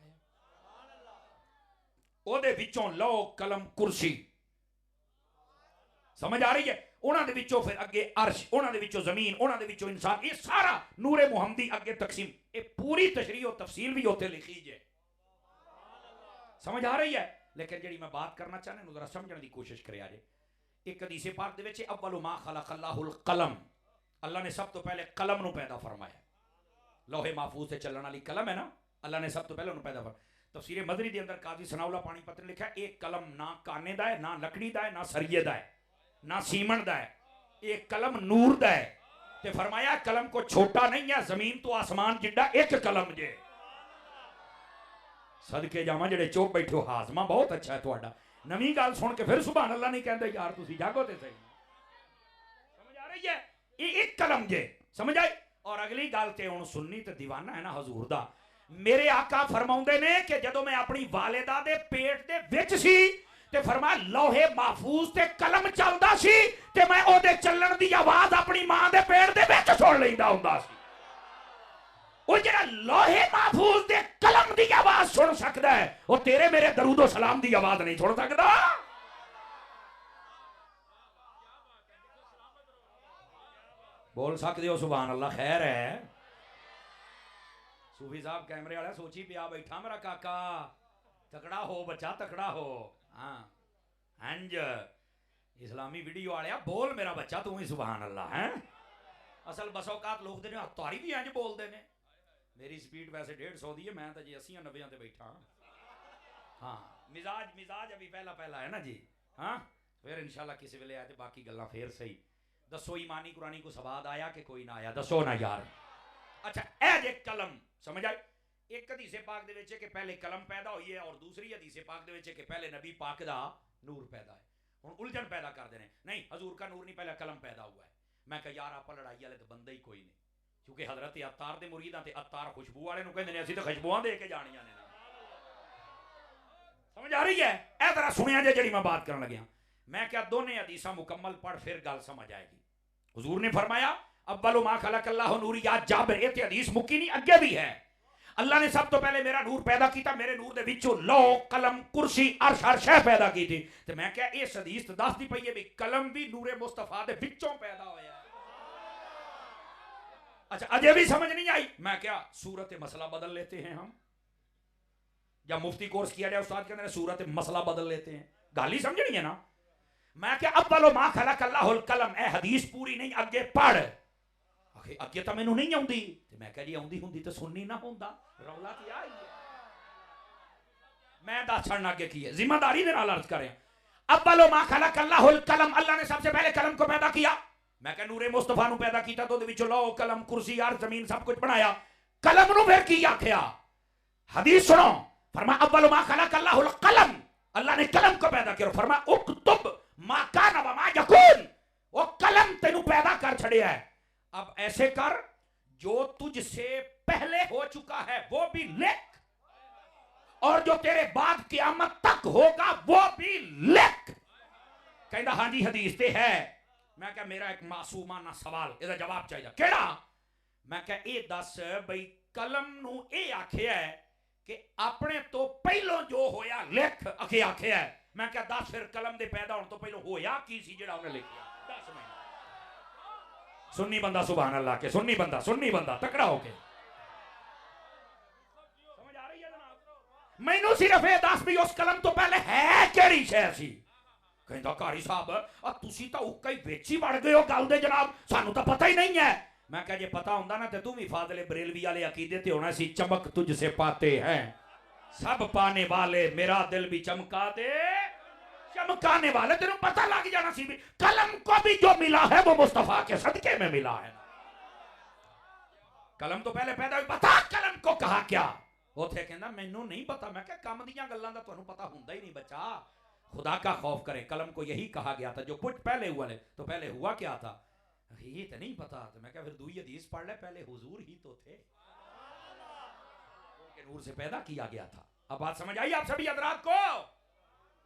ओदे विचों लो कलम कुर्सी, समझ आ रही है? उन्हां दे विचों फिर अगे अर्श, उन्हां दे विचों जमीन, उन्हां दे विचों इंसान, ये सारा नूरे मुहम्मदी अगे तकसीम। ये पूरी तशरीह और तफसील भी उत्थे लिखी जे, समझ आ रही है? लेकिन जिहड़ी मैं बात करना चाहना हूं जरा समझने की कोशिश करिया जे। एक हदीस पाक दे विच अव्वलु मा खलक़ल्लाहुल कलम, अल्लाह ने सब तो पहले कलम नू पैदा फरमाया। लोहे महफूज से चलने वाली कलम है ना, अल्लाह ने सब तो पहले उन्हें पैदा फरमाया। तफसीर मदनी के अंदर काजी सनाउल्लाह पानीपत ने लिखा एक कलम ना काने दा है, ना लकड़ी दा है, ना सरिये दा है, ना सीमन दा है, एक कलम नूर दा है। ते फरमाया कलम को छोटा नहीं है, जमीन तो आसमान जिड्डा एक कलम जे। सदके जावा जेड़े चुप बैठे हो, हाजमा बहुत अच्छा है तुहाडा। नवी गल सुन के फिर सुभान अल्लाह नहीं कहते यार, तुसी जागो ते सही। समझ आ रही है? ये एक कलम जे, समझ आई? और अगली गल ते हुण सुन्नी ते दीवाना है ना हजूर दा। मेरे आका फरमाउंदे ने कि जदों मैं अपनी वालिदा दे पेट दे विच सी ते फरमाया लोहे महफूज ते कलम चलदा सी ते मैं ओदे चलण दी आवाज अपनी मां दे पेट दे विच सुन लैंदा हुंदा सी। ओ जेड़ा लोहे महफूज दे कलम दी आवाज सुन सकदा है, ओ तेरे मेरे दरूदो सलाम दी आवाज नहीं सुन सकदा। बोल सकते हो सुभान अल्लाह? खैर है सूफी साहब कैमरे वाला सोची पिया बैठा मेरा काका, तकड़ा हो बच्चा तकड़ा हो। हाँ हंज इस्लामी वीडियो वाले बोल मेरा बच्चा तू ही सुभान अल्लाह है। असल बसौकात लोग ने तारी भी इंज बोलते हैं। मेरी स्पीड वैसे 150 दी है, मैं तो जी 80-90 ते बैठा। हाँ मिजाज मिजाज अभी पहला पहला है ना जी। हाँ फिर इंशाल्लाह किसी वेले आए तो बाकी गल्लां फिर सही। दसो ईमानी कुरानी को सवाद आया कि कोई ना आया? दसो ना यार। अच्छा ए जे कलम समझ आए? एक हदीस पाक दे विच कि पहले कलम पैदा हुई है और दूसरी हदीस पाक दे विच कि पहले नबी पाक दा नूर पैदा है। हुण उलझन पैदा कर देने, नहीं हजूर का नूर नहीं पहले कलम पैदा हुआ है। मैं कहा यार आप लड़ाई वाले तो बंदे ही कोई नहीं, क्योंकि हजरत अत्तार दे मुरीदां ते अत्तार खुशबू वाले नु कहंदे ने असीं तो खुशबूआं दे के जानियां ने। समझ आ रही है? ए जरा सुनिया जे जेड़ी मैं बात करन लग्या। मैं क्या दोने हदीसां मुकम्मल पढ़ फिर गल समझ आएगी। हुजूर ने फरमाया अव्वलु मा खलकल्लाहु नूरियात जाबिर, ये हदीस मुक्की नहीं अगे भी है। अल्लाह ने सब तो पहले मेरा नूर पैदा किया, मेरे नूर दे विचों लौ कलम कुर्सी अर्श हर शै पैदा की थी। ते मैं क्या इस हदीस तो दसदी पई है भी कलम भी नूरे मुस्तफा दे विचों पैदा होया। अच्छा अजे भी समझ नहीं आई? मैं क्या सूरत मसला बदल लेते हैं हम, या मुफ्ती कोर्स किया जाए उस्ताद कहते हैं सूरत मसला बदल लेते हैं, गाल ही समझनी है ना। मैं क्या अव्वलु मा खलकल्लाहुल कलम, ए हदीस पूरी नहीं अगे पढ़। अगे तो मैनू नहीं आउंदी, ते मैं कह जी आउंदी हुंदी तो सुननी ना हुंदा, रौला की आई है। मैं दस छड़ना अगे की है, जिम्मेदारी दे नाल अर्ज करें। अव्वलु मा खलकल्लाहुल कलम, अल्लाह ने सबसे पहले कलम को पैदा किया। मैं कह नूरे मुस्तफा नु पैदा किया तो दे विचों लौ कलम कुर्सी अर्श जमीन सब कुछ बनाया। कलम नु फिर की आखिया? हदीस सुनो, फरमा अव्वलु मा खलकल्लाहुल कलम, अल्लाह ने कलम को पैदा किया। फरमा उक्तुब मा कान व मा यकून, वो कलम तेनू पैदा कर छड़िया है। अब ऐसे कर जो तुझसे पहले हो चुका है वो भी लिख, और जो तेरे बाद क़यामत तक होगा वो भी लिख। कहना हाँ जी हदीस ते है। मैं क्या मेरा एक मासूमाना सवाल इसका जवाब चाहिए। केड़ा? मैं क्या ये दस बई कलम नू ये आखिया है कि अपने तो पहलों जो होया लिख अखे आखिया है। मैं क्या दस फिर कलम दे पैदा होने तो पहलों होया की सी जेड़ा उन्हें लिखिया? दस महीने सुन्नी बंदा सुभान अल्लाह के, सुन्नी बंदा तकड़ा होके समझ आ रही है जनाब? मैनू सिर्फ ये दस भी उस कलम तो पहले है केड़ी शै सी। कहंदा कारी साहब तुसी तो उक्का ही विच ही वड़ गए हो गल दे जनाब, सानू तो पता ही नहीं है। मैं कहा जे पता होंदा ना ते तू भी फादले बरेलवी वाले अकीदे ते होना सी, चमक तुझसे पाते हैं सब पाने वाले, मेरा दिल भी चमका दे चमकाने वाले। तेरे पता लग जाना सी भी कलम को भी जो मिला है वो मुस्तफा के सदके में मिला है। कलम तो पहले पैदा हुई, बता कलम को कहा क्या? उथे कहंदा मैनू नहीं पता। मैं क्या कम दीयां गल्लां दा तुहानू पता हुंदा ही नहीं बच्चा, खुदा का खौफ करें। कलम को यही कहा गया था जो कुछ पहले हुआ ले, तो पहले हुआ क्या था ये तो नहीं पता। तो मैं क्या फिर दुई हदीस पढ़ ले, पहले हुजूर ही तो थे, उनके नूर से पैदा किया गया था। अब बात समझ आई आप सभी हजरात को?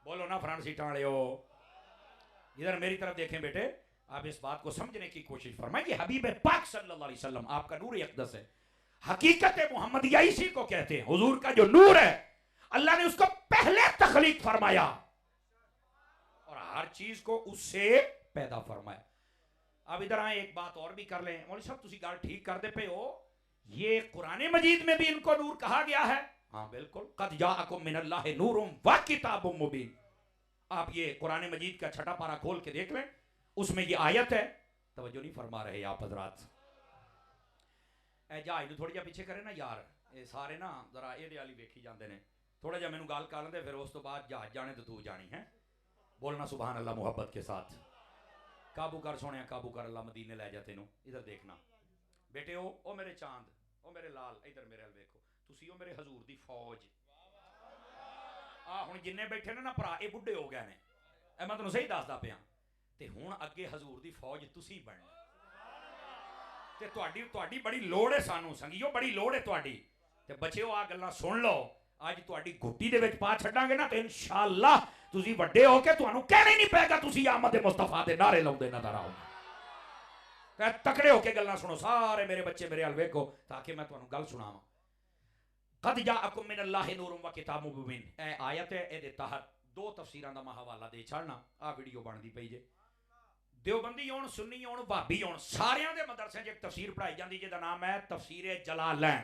बोलो ना फ्रंट सीट वाले हो, इधर मेरी तरफ देखें बेटे। आप इस बात को समझने की कोशिश फरमाइए। हबीब पाक सल्लल्लाहु अलैहि वसल्लम आपका नूर अक़दस है, हकीकत मुहम्मदिया इसी को कहते हैं। हुजूर का जो नूर है अल्लाह ने उसको पहले तखलीक फरमाया और हर चीज को उससे पैदा फरमाया। अब इधर आए एक बात और भी कर लें। मौलवी साहब तुसी गल ठीक करते पे हो, ये कुरान मजीद में भी इनको नूर कहा गया है। हाँ बिल्कुल, कद जाअकुम मिनल्लाहि नूरुम व किताबुम मुबीन। आप ये कुरान मजीद का छठा पारा खोल के देख लें, उसमें ये आयत है। तवज्जो नहीं फरमा रहे आप हजरात। जहाज थोड़ी जा पीछे करे ना यार, ये सारे ना जरा एडे वाली वेखी जाते हैं। थोड़ा जा मैनू गल कर लेंदे, फिर उस तो बाद जहाज जाने तो तू जानी है। बोलना सुभान अल्लाह मुहब्बत के साथ। काबू कर सोने, काबू कर अल्लाह मदीने ले जा तेनू। इधर देखना बेटे, ओ मेरे चांद, ओ मेरे लाल, इधर मेरे अल वेखो। तुसी ओ मेरे हजूर दी फौज। हुण जिन्ने बैठे ने ना भरा ये बुढ़े हो गए ने, मैं तुहानू सही दसदा पिया। ते हुण अगे हजूर दी फौज तुसी बनना। ते तुहाडी बड़ी लोड़ है सानू संगियो, बड़ी लोड़ है तुहाडी। ते बच्चेओ आ गल्लां सुन लो, अज तुहाडी घुट्टी दे विच पा छड्डांगे ना, ते इंशाअल्लाह तुसी वड्डे हो के तुहानू कहना ही नहीं पेगा। तुसी आमद मुस्तफा दे नारे लाउंदे नजर आओ। तकड़े होके गल्लां सुनो सारे मेरे बच्चे, मेरे अल वेखो ताकि मैं तुहानू गल सुनावां। कद जाअकुम मिनल्लाहि नूरुम व किताबुम मुबीन, ए आयत है। इहदे तहत दो तफसीरां दा मैं हवाला दे छड़ना। आ वीडियो बनदी पई जे, देवबंदी होण, सुन्नी होण, भाभी होण, सारियां दे मदरसे च एक तफसीर पढ़ाई जाती जिहदा नाम है तफसीर जलालैन।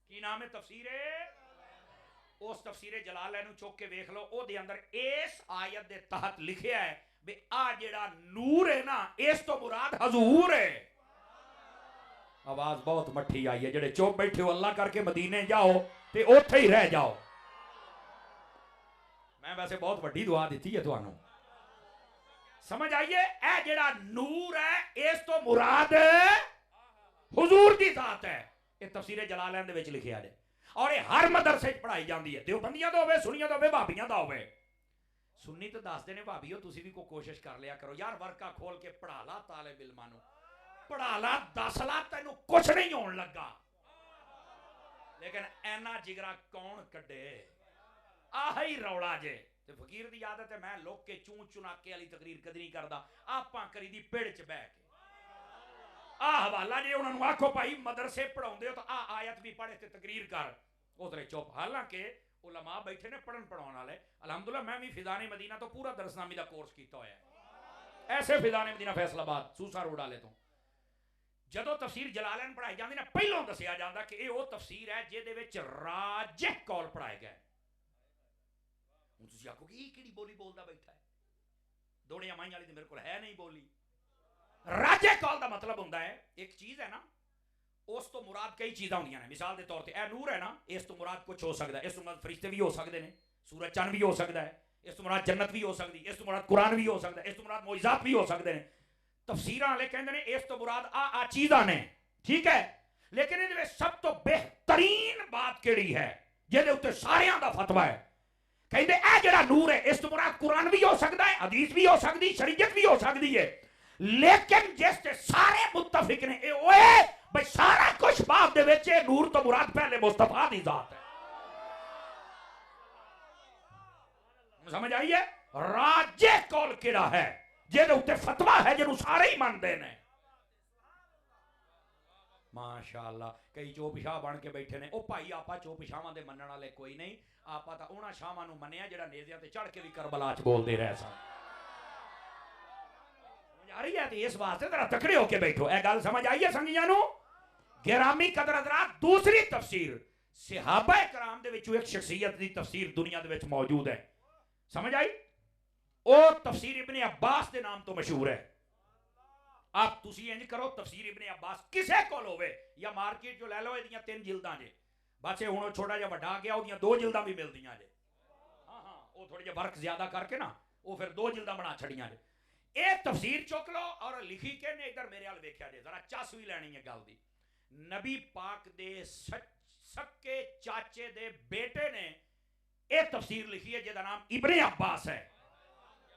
की नाम है? तफसीर। उस तफसीर जलालैन चुक के वेख लो, ओदे अंदर इस आयत दे तहत लिखिया है भी आ जेड़ा नूर है ना, इस तो मुराद हजूर है। आवाज बहुत मठी आई है। जेड़े चुप बैठे हो अल्लाह करके मदीने जाओ ते उत्थे ही रह जाओ। मैं वैसे बहुत वड्डी दुआ दी है तुहानू, समझ आइए। ए जेड़ा नूर है इस तो मुराद हुजूर दी जात है। ये तफसीर जलालैन दे विच लिखिया है और ये हर मदरसे च पढ़ाई जाती है। देवबंदियां दा होवे, सुन्नियां दा होवे, भाभीआं दा होवे। सुन्नी तो दसदे ने भाभीओ तुसी भी कोई कोशिश कर लिया करो यार, वर्का खोल के पढ़ा ला तालिब इल्मां नू, पढ़ा ला 10 ला, तेनू कुछ नहीं होने लगा। लेकिन ऐना जिगरा कौन कड्डे? आह ही रौला जे। ते फकीर दी आदत है, मैं लोग के चूं चुनाके वाली तकरीर कदी नहीं करदा, आपां करी दी पेड़ च बैठ के। आ हवाला जे उन्होंने आखो भाई मदरसे पढ़ाउंदे हो तो आ आयत भी पढ़े ते तकरीर कर, उधरे चुप। हालांकि उलमा बैठे ने पढ़न पढ़ाउण वाले। अलहमदुलिल्लाह मैं भी फिदाने मदीना तो पूरा दरसनामी दा कोर्स कीता होया है। ऐसे फिदाने मदीना फैसलाबाद सूसा रोड वाले तो जदों तफसीर जलालैन पढ़ाई जाती ना, पहलों दसिया जाता कि यह वो तफसीर है जिहदे विच राजिह कौल पढ़ाए गए। हुण तुसीं आखोगे ये किहड़ी बोली बोलदा बैठा है, दोड़ियां माई वाली तो मेरे कोल है नहीं बोली। राजिह कौल दा मतलब हुंदा है एक चीज है ना, उस तो मुराद कई चीज़ां होंदियां ने। मिसाल के तौर पर यह नूर है ना, इस तो मुराद कुछ हो सकता है। इस तो मुराद फरिश्ते भी हो सकते हैं, सूरज चंद भी हो सकता है, इस तो मुराद जन्नत भी हो सकती है, इस तो मुराद कुरान भी हो सकता है, इस तो मुराद मोइज़ात भी हो सकते हैं। तफसीरां वाले कहते हैं इस तो मुराद आ चीज़ां ने, ठीक है। लेकिन इहदे विच सब तो बेहतरीन बात केड़ी है जिहदे उत्ते सारियां दा फतवा है, कहते ए जिहड़ा नूर है इस तो मुराद कुरान भी हो सकता है, हदीस भी हो सकती, शरीयत भी हो सकती है। लेकिन जिस ते सारे मुत्तफिक ने ए ओए भाई सारा कुछ बात दे विच नूर तो मुराद पहले मुस्तफा दी जात है। समझ आइए? राजिह कौल किहड़ा है जिहदे उत्ते फतवा है जिन्हों सारे ही मानते हैं। माशाअल्लाह कई चोपशाह बन के बैठे ने। ओ भाई आपा चोपशाहां दे मनण वाले कोई नहीं, आपा तां उन्हां शाहां नूं मन्निया जिहड़ा नेज़ियां ते चढ़ के भी करबला च बोलदे रह सन। समझ आ रही है? इस वास्ते जरा तकड़े होके बैठो। ए गल समझ आई है संगियां नूं? गिरामी कदर हज़रात, दूसरी तफसीर सहाबा कराम दे विचों एक शख्सियत दी तफसीर दुनिया दे विच मौजूद है। समझ आई? ओ तफसीर इब्ने अब्बास दे नाम तो मशहूर है। आप तुसी इंज करो, तफसीर इब्ने अब्बास किसे कोल होवे या मार्केट जो ले लो, इहदियां 3 जिल्दां जे, बस हुण छोटा जिहा वड्डा गया ओहदियां 2 जिल्दां भी मिलदियां जे। हां हां वो थोड़ी जिहा वर्क ज्यादा करके ना वो फिर 2 जिल्दां बना छड़ियां जे। ए तफसीर चुक लो और लिखी के ने इधर मेरे हाल वेख्या जे, जरा चस भी लैनी है गल दी। नबी पाक दे सक्के चाचे दे बेटे ने यह तफसीर लिखी है जिहदा नाम इब्ने अब्बास है।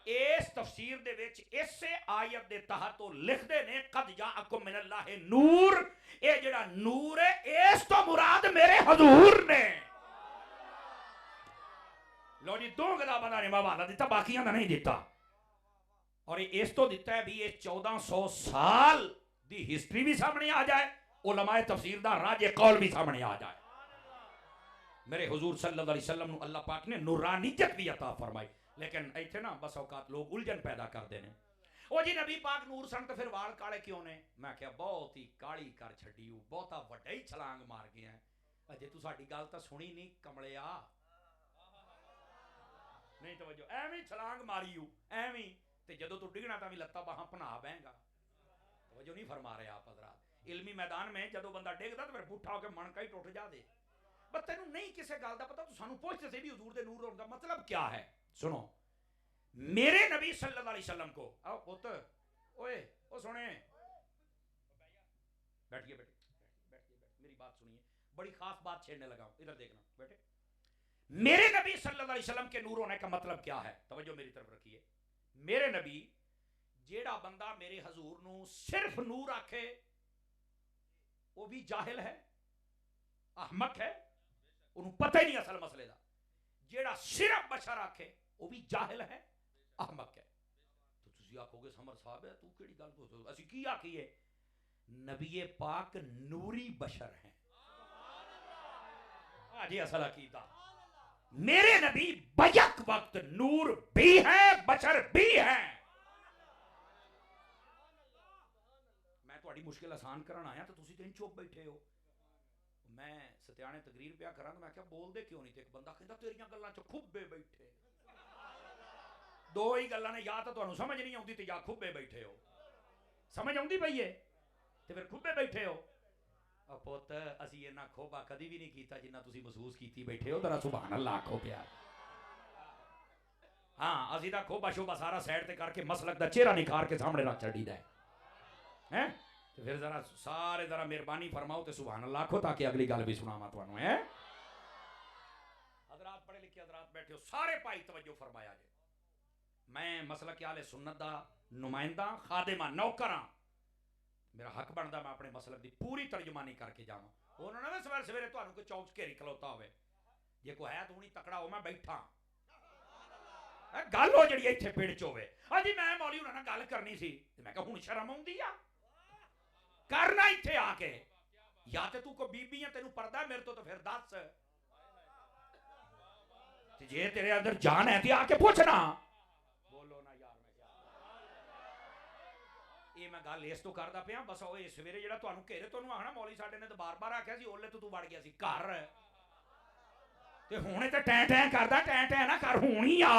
इस तफसीर दे विच इसे आयत दे तहत वो लिखदे ने कद जाअकुम मिनल्लाहि नूर, ये जिहड़ा नूर है इस तो मुराद मेरे हजूर ने। लो जी 2 किताबां दा हवाला दिता, बाकियां दा नहीं दिता। और इस तो दिता है भी ये 1400 साल दी हिस्ट्री भी सामने आ जाए, उलमाए तफसीर दा राजे कौल भी सामने आ जाए। मेरे हुजूर सल्लल्लाहु अलैहि वसल्लम नूं अल्लाह पाक ने नूरानियत भी अता फरमाई। लेकिन इत्थे ना बस औकात लोग उलझन पैदा करते हैं। ओ जी नबी पाक नूर सन तो फिर वाल काले क्यों ने? मैं क्या बहुत ही काली कर छड़ी, बहुता वड्डा ही छलांग मार गया। अजे तू साडी गल तां सुनी नहीं कमलिया, नहीं तवज्जो, एवें छलांग मारी एवें ते जदों तू डिगना तां भी लत्तां बाहां भना बहेगा। तवज्जो नहीं फरमा रहे आप हज़रात। इल्मी मैदान में जदों बंदा डिगदा तो फिर पुट्ठा होकर मनका ही टुट जाते। बस तेनू नहीं किसी गल का पता, तू सानू पुछते थे भी हुजूर दे नूर का मतलब क्या है। सुनो, मेरे नबी सल्लल्लाहु अलैहि वसल्लम को, आओ पुत ओए ओ सुने, बैठिए बैठिए मेरी बात सुनिए, बड़ी खास बात छेड़ने लगा हूं, इधर देखना बेटे। मेरे नबी सल्लल्लाहु अलैहि वसल्लम के नूर होने का मतलब क्या है? तवज्जो मेरी तरफ रखिए। मेरे नबी जेड़ा बंदा मेरे हजूर नू सिर्फ नूर आखे वो भी जाहिल है, अहमक है, उन्हें पता ही नहीं असल मसले का। जेड़ा सिर्फ बशर आखे वो भी जाहिल है, अहमक है। तो तुसी आखोगे समर साहब है तू केड़ी गल तो असि की आखीए? नबी पाक नूरी बशर हैं। जी असल अकीदा मेरे नबी बैक वक्त नूर भी है, बशर भी है। ਤੁਹਾਡੀ ਮੁਸ਼ਕਿਲ ਆਸਾਨ ਕਰਨ ਆਇਆ ਤਾਂ ਤੁਸੀਂ ਤਿੰਨ ਚੁੱਪ ਬੈਠੇ ਹੋ। ਮੈਂ ਸਤਿਆਣੇ ਤਕਰੀਰ ਪਿਆ ਕਰਾਂ ਤਾਂ ਮੈਂ ਕਿਹਾ ਬੋਲਦੇ ਕਿਉਂ ਨਹੀਂ, ਤੇ ਇੱਕ ਬੰਦਾ ਕਹਿੰਦਾ ਤੇਰੀਆਂ ਗੱਲਾਂ 'ਚ ਖੁੱਬੇ ਬੈਠੇ। ਦੋ ਹੀ ਗੱਲਾਂ ਨੇ, ਜਾਂ ਤਾਂ ਤੁਹਾਨੂੰ ਸਮਝ ਨਹੀਂ ਆਉਂਦੀ ਤੇ ਜਾਂ ਖੁੱਬੇ ਬੈਠੇ ਹੋ। ਸਮਝ ਆਉਂਦੀ ਪਈ ਏ ਤੇ ਫਿਰ ਖੁੱਬੇ ਬੈਠੇ ਹੋ। ਆ ਪੁੱਤ ਅਸੀਂ ਇੰਨਾ ਖੋਬਾ ਕਦੀ ਵੀ ਨਹੀਂ ਕੀਤਾ ਜਿੰਨਾ ਤੁਸੀਂ ਮਹਿਸੂਸ ਕੀਤੀ ਬੈਠੇ ਹੋ। ਤੇਰਾ ਸੁਭਾਨ ਅੱਲਾਹ ਆਖੋ ਪਿਆ। हाँ असी तो खोबा शोबा सारा साइड ते करके मसलक दा चेहरा निखार के सामने रख छड़ीदा है। तो फिर जरा सारे जरा मेहरबानी फरमाओ तो सुभान अल्लाह आखो ताकि अगली गल भी सुनावा तुहानू है। हजरात पढ़े लिखे हजरात बैठे हो सारे भाई तवज्जो फरमाया जे। मैं मसलक के आले सुन्नत दा नुमाइंदा खादिमा नौकर हां। मेरा हक बनदा मैं अपने मसलक दी पूरी तर्जुमानी करके जावां। उन्होंने ना सवेरे सवेरे तुहानू कोई चौक घेरी खलोता होवे, जे कोई है तो हुणी तकड़ा हो मैं बैठा गल हो जी इतने पिंड च होवे। अजी मैं मौली उन्होंने गल करनी सी, मैं कहा हुण शर्म आउंदी आ करना इत्थे आके, या ते तू कोई बीबी है तेनू पर्दा मेरे तो फिर दस, जे तेरे अंदर जान है ते आके पूछना। बोलो ना यार मैं ये मैं गल इस तो करदा पिया बस ओए सवेरे जेड़ा तुहानू घेरे तुहानू आखना मौली साडे ने तो बार-बार आख्या सी ओले तो तू वड़ गया सी घर ते हुणे ते टैं टैं करदा, टैं टैं ना कर हुण ही आ।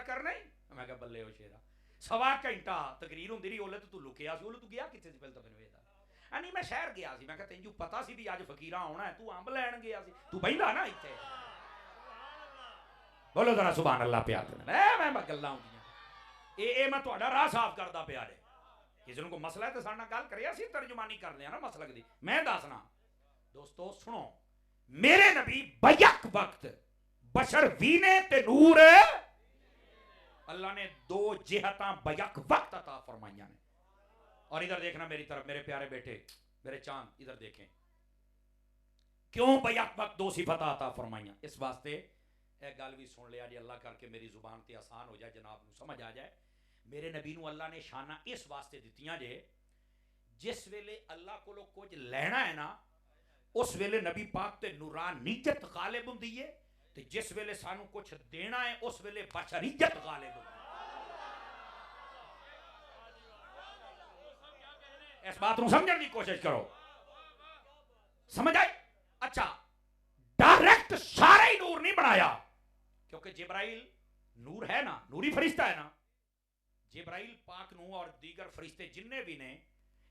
करना ही मैं क्या बल्ले हो शेरा। सवा घंटा तकरीर होंदी रही, ओले तो तू लुकिया सी, ओले तू गया किथे सी पहले तो मैनूं ये दस। नहीं मैं शहर गया सी, मैं क्या तैनूं पता सी भी अज फकीरा आउणा है, तू अंब लैण गया सी, तू बहिंदा ना इत्थे। बोलो जरा सुभान अल्लाह प्यार ते मैं गल्लां होंदियां ए मैं तुहाडा राह साफ करदा पिया जे। किसी नूं कोई मसला है तो साडे नाल गल करिया सी, तर्जुमानी कर लिया ना मसलक दी। मैं दसना दोस्तों सुनो, मेरे नबी बैक वक्त बशर वीने ते नूर अल्लाह ने दो जिहतां बैक वक्त अता फरमाइयां ने। और इधर देखना मेरी तरफ मेरे प्यारे बेटे मेरे चांद, इधर देखें क्यों बैक वक्त दो सिफत अता फरमाइयां। इस वास्ते एक गल भी सुन लिया जी, अल्लाह करके मेरी जुबान ते आसान हो जाए, जनाब नूं समझ आ जाए। मेरे नबी नूं अल्लाह ने शाना इस वास्ते दित्तियां जे जिस वेले अल्लाह कोलों कुछ लेना है ना उस वेले नबी पाक ते नूरानियत गालिब हुंदी है, ते जिस वेले सानू कुछ देना है उस वेले बशरियत गालिब हुंदी है। इस बात को समझने की कोशिश करो, समझ आई? अच्छा डायरेक्ट सारे ही नूर नहीं बनाया, क्योंकि जिब्राइल नूर है ना, नूरी फरिश्ता है ना। जिब्राइल पाक नू और दीगर फरिश्ते जिन्ने भी ने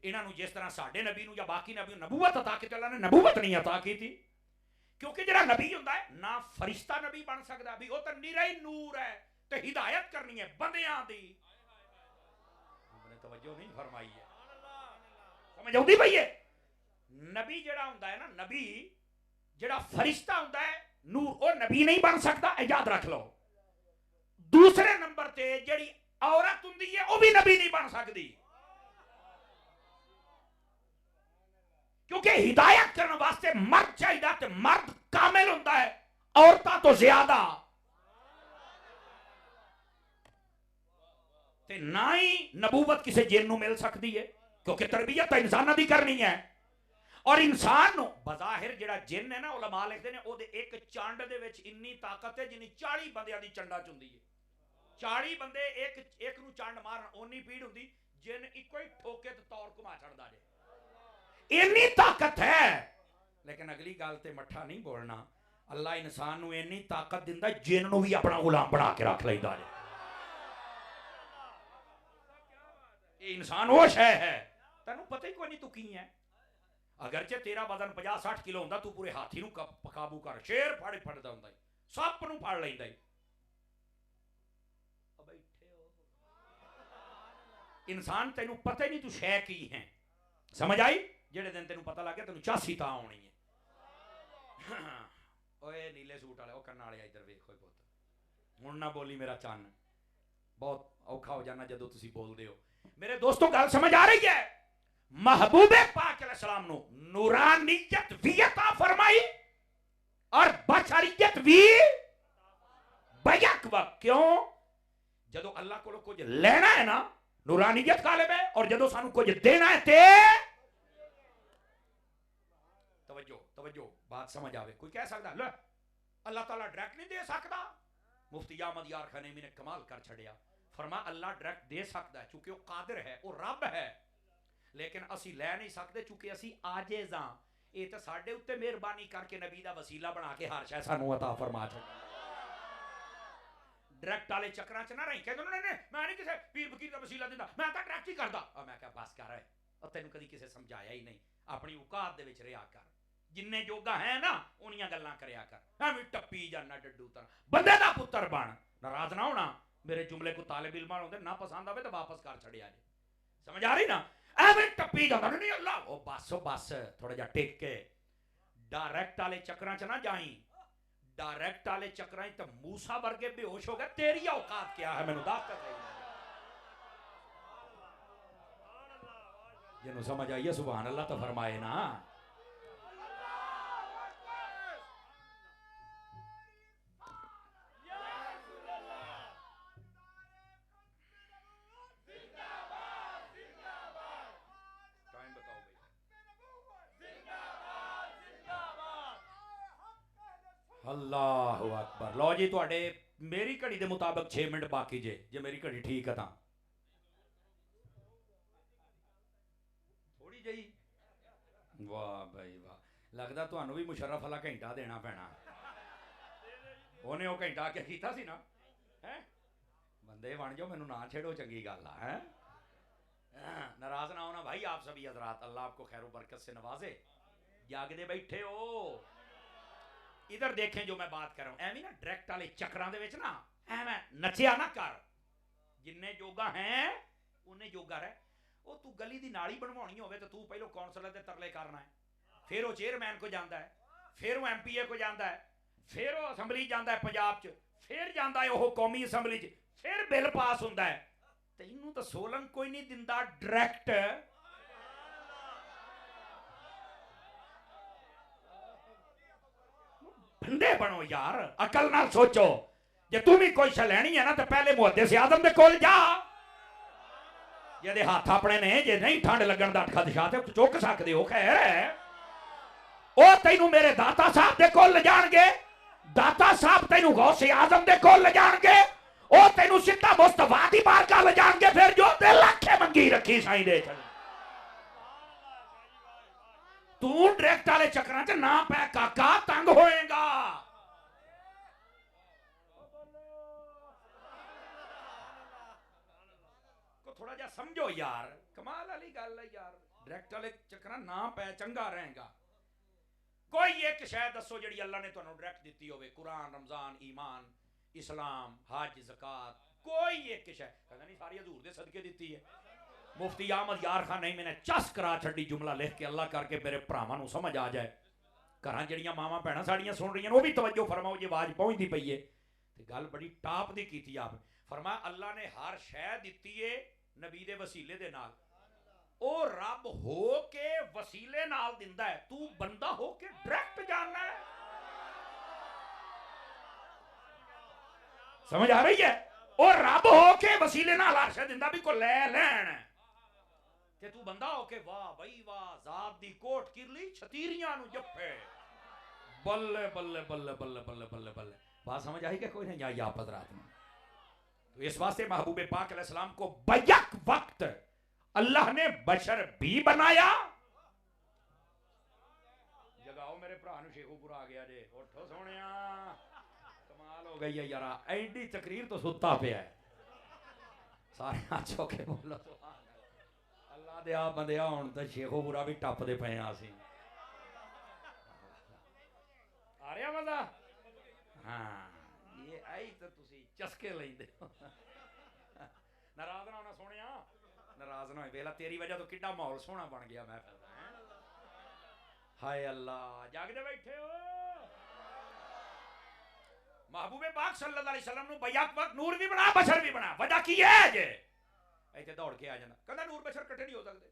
इन्हां नू जिस तरह साडे नबी नू या बाकी नबी नबूवत अता की, अल्लाह ने नबूवत नहीं अता की थी, क्योंकि जिहड़ा नबी हुंदा है ना फरिश्ता नबी बन सकदा भी, वो तो निरा ही नूर है ते हिदायत करनी है बंदियां दी। हमने तवज्जो नहीं फरमाई है, समझ आउंदी पई है? नबी जिहड़ा हुंदा है ना, नबी जिहड़ा फरिश्ता हुंदा है नूर, वो नबी नहीं बन सकता, याद रख लो। दूसरे नंबर ते जिहड़ी औरत हुंदी है वो भी नबी नहीं बन सकती, क्योंकि हिदायत करने वास्ते मर्द चाहिए, तो मर्द कामिल होता है, औरतां तो ज्यादा। ते ना ही नबूवत किसी जिन नूं मिल सकती है, क्योंकि तरबियत तो इंसानां दी करनी है। और इंसान नूं बज़ाहिर जिहड़ा जिन है ना, उलमा लिखदे ने ओहदे एक चंड दे विच इन्नी ताकत है जिन्नी 40 बंदियां दी चंडा च हुंदी है। 40 बंदे एक नूं चंड मारन ओनी पीड़ हुंदी, जिन इक्को ही ठोके ते तौर घुमा छड़दा जे, इन्नी ताकत है। लेकिन अगली गल ते मठा नहीं बोलना, अल्लाह इंसान नूं इन्नी ताकत दिंदा जिन नूं भी अपना गुलाम बना के रख लैंदा है। ये इंसान वो शय है, तैनूं पता ही कोई नहीं तू की है। अगरचे तेरा वजन 50-60 किलो हुंदा, तू पूरे हाथी नूं काबू कर, शेर फड़दा हुंदा है, सप नूं फड़ लैंदा है। इंसान तेनू पता ही नहीं तू शै की है, समझ आई? जेड़े दिन तेनू पता लग गया तेनू चासी तां आउणी है। ओए नीले सूट वाले, ओ कन्ना वाले इधर वेख कोई पुत्त, हुण ना बोली मेरा चन्न, बहुत औखा हो जाना जदों तुसीं बोलदे हो। मेरे दोस्तों गल समझ आ रही है? महबूबे पाक अलैहिस्सलाम नू नूरानियत भी अता फरमाई और बशरियत भी बैक वक्त। क्यों? जदों अल्लाह कोलों कुछ लेना है ना नूरानियत गालिब है, और जदों सानू कुछ देना है ते तवज्जो तवज्जो बात समझ आवे। कोई कह सकता ले अल्लाह ताला डायरेक्ट नहीं दे सकता। मुफ्ती अहमद यार खनेमी ने कमाल कर छड़िया, फरमा अल्लाह डायरेक्ट दे सकता है चूंकि वो कादिर है, वो रब है, लेकिन असी लै नहीं सकते चूंकि असी आजिज़ हां। ये तो साडे उत्ते मेहरबानी करके नबी दा वसीला बना के हर शै सानू अता फरमा छड़ा। डायरेक्ट वाले चक्रां च ना रही। कहंदे नहीं नहीं मैं नहीं किसी पीर फकीर दा वसीला दिंदा, मैं तो डायरेक्ट ही करदा। मैं क्या बस कर है, तैनू कदी किसी समझाया ही नहीं। अपनी औकात दे विच रहा कर, जिन्ने जोगा है ना उन्नियां गल्लां करया कर, एवें टप्पी जाना डड्डू तरह। बंदे दा पुत्तर बन, नाराज ना होना। मेरे जुमले को तालिब इल्म होंदे ना पसंद आवे तो वापस कर छड़िया जे। समझ आ रही ना? एवें टप्पी जांदा नहीं अल्लाह ओ बस थोड़ा जा टिक के। डायरेक्ट वाले चक्रां च ना जाई। डायरेक्ट वाले चक्रां तो मूसा वर्गे बेहोश हो गए। तेरी औकात क्या है, मैनू दस सही जिन्हों समझ आई है सुभान अल्लाह तो फरमाए ना। अल्लाह अकबर। लो जी तुहाडे मेरी घड़ी के मुताबिक 6 मिनट बाकी जे, जे मेरी घड़ी ठीक है थोड़ी जी। वाह भाई वाह, लगता तुहानू भी मुशर्रफ वाला घंटा देना पैना। उन्हें वो घंटा क्या कीता सी ना है। बंदे बन जाओ, मैनू ना छेड़ो, चंगी गल है। नाराज ना होना भाई आप सभी हजरात, अल्लाह आपको खैर बरकत से नवाजे। जागदे बैठे हो, इधर देखें जो मैं बात कर रहा हूं। एवं ना डायरेक्ट वाले चक्रां दे विच ना एवं नचिया ना कर। जिन्ने जोगा हैं उन्ने जोगा रह। वो तू गली दी नाली बनवानी होवे तो तू पहलो कौंसलर दे तरले करना है, फिर वो चेयरमैन को जाता है, फिर वो MPA को जाता है, फिर वो असैम्बली जाता है पंजाब च, फिर जाता है वो कौमी असैम्बली च, फिर बिल पास होता है। तैनू तो सोलन कोई नहीं दिंदा डायरेक्ट। बंदे बनो यार, अकल ना सोचो। जे तू भी कोई शै लैनी है ना तो पहले मुहद्दिस आज़म दे कोल जा। जेदे हाथ अपने ने, जे नहीं ठंड लगन दा खदशा ते चुक सकदे हो खैर है। ओ तैनू मेरे दाता साहब दे कोल ले जाणगे। दाता साहब तैनू गौसे आज़म दे कोल ले जाणगे। ओ तैनू सीधा मुस्तफा दी बारगाह ले जाणगे। फिर जो दिल आखे मंगी रखी साईं दे चल। तू डायरेक्ट वाले चक्रां च ना पै काका, तंग होएगा। को थोड़ा जा समझो यार, कमाल वाली गल है यार। डायरेक्ट वाले चक्रां ना पै, चंगा रहेगा। कोई एक शै दसो जिहड़ी अल्लाह ने तुहानू डायरेक्ट दित्ती होवे। कुरान, रमजान, ईमान, इस्लाम, हज, ज़कात, कोई एक शै। कहंदा नहीं सारी हजूर दे सदके दित्ती है। मुफ्ती अहमद यार खान नहीं मैंने चस करा छड़ी जुमला लिख के, अल्लाह करके मेरे भरावां नू समझ आ जाए। घर जड़ियां मावां भैणां साड़ियां सुन रही हैं, वो भी तवज्जो फरमाओ, जी आवाज पहुंचती पई है। ते गल बड़ी टाप दी कीती आप। फरमाया अल्लाह ने हर शै दित्ती है नबी दे वसीले दे नाल। ओ रब हो के वसीले नाल दिंदा है, तू बंदा हो के डायरेक्ट जानना है। समझ आ रही है? ओ रब हो के वसीले नाल हर शै दिंदा भी को ले लैन ते तू बंदा हो के वाह बई वाह जात दी कोट किरली छतीरियां नु जप्पे। बल्ले बल्ले बल्ले बल्ले बल्ले बल्ले बल्ले। बात समझ आई क्या कोई नहीं? या आप हज़रात में तो इस वास्ते महबूब पाक अलैहिस्सलाम को बैक वक्त अल्लाह ने बशर भी बनाया। जगाओ मेरे भरा नु, शेखोपुरा आ गया जे। उठो सोनिया, कमाल हो गई है यार। एडी तकरीर तो सुता पे है। सारे हाथ चौके बोलो तो अल्लाह दे आ बंदिया हुण तो शेखोपुरा भी टपदे पे असी। आ रहा मजा? हाँ ये आई तो तुसी चस्के लेंदे हो। नाराज ना होना सोनिया, नाराज ना हो। वेला तेरी वजह तो किड्डा माहौल सोहना बन गया। मैं हाय अल्लाह, जागदे बैठे हो। महबूबे पाक सल्लल्लाहु अलैहि वसल्लम नु बैक वक्त नूर भी बना, बशर भी बना। वजह की है जे इत्थे दौड़ के आ जाना, कहंदा नूर बशर इकट्ठे नहीं हो सकते।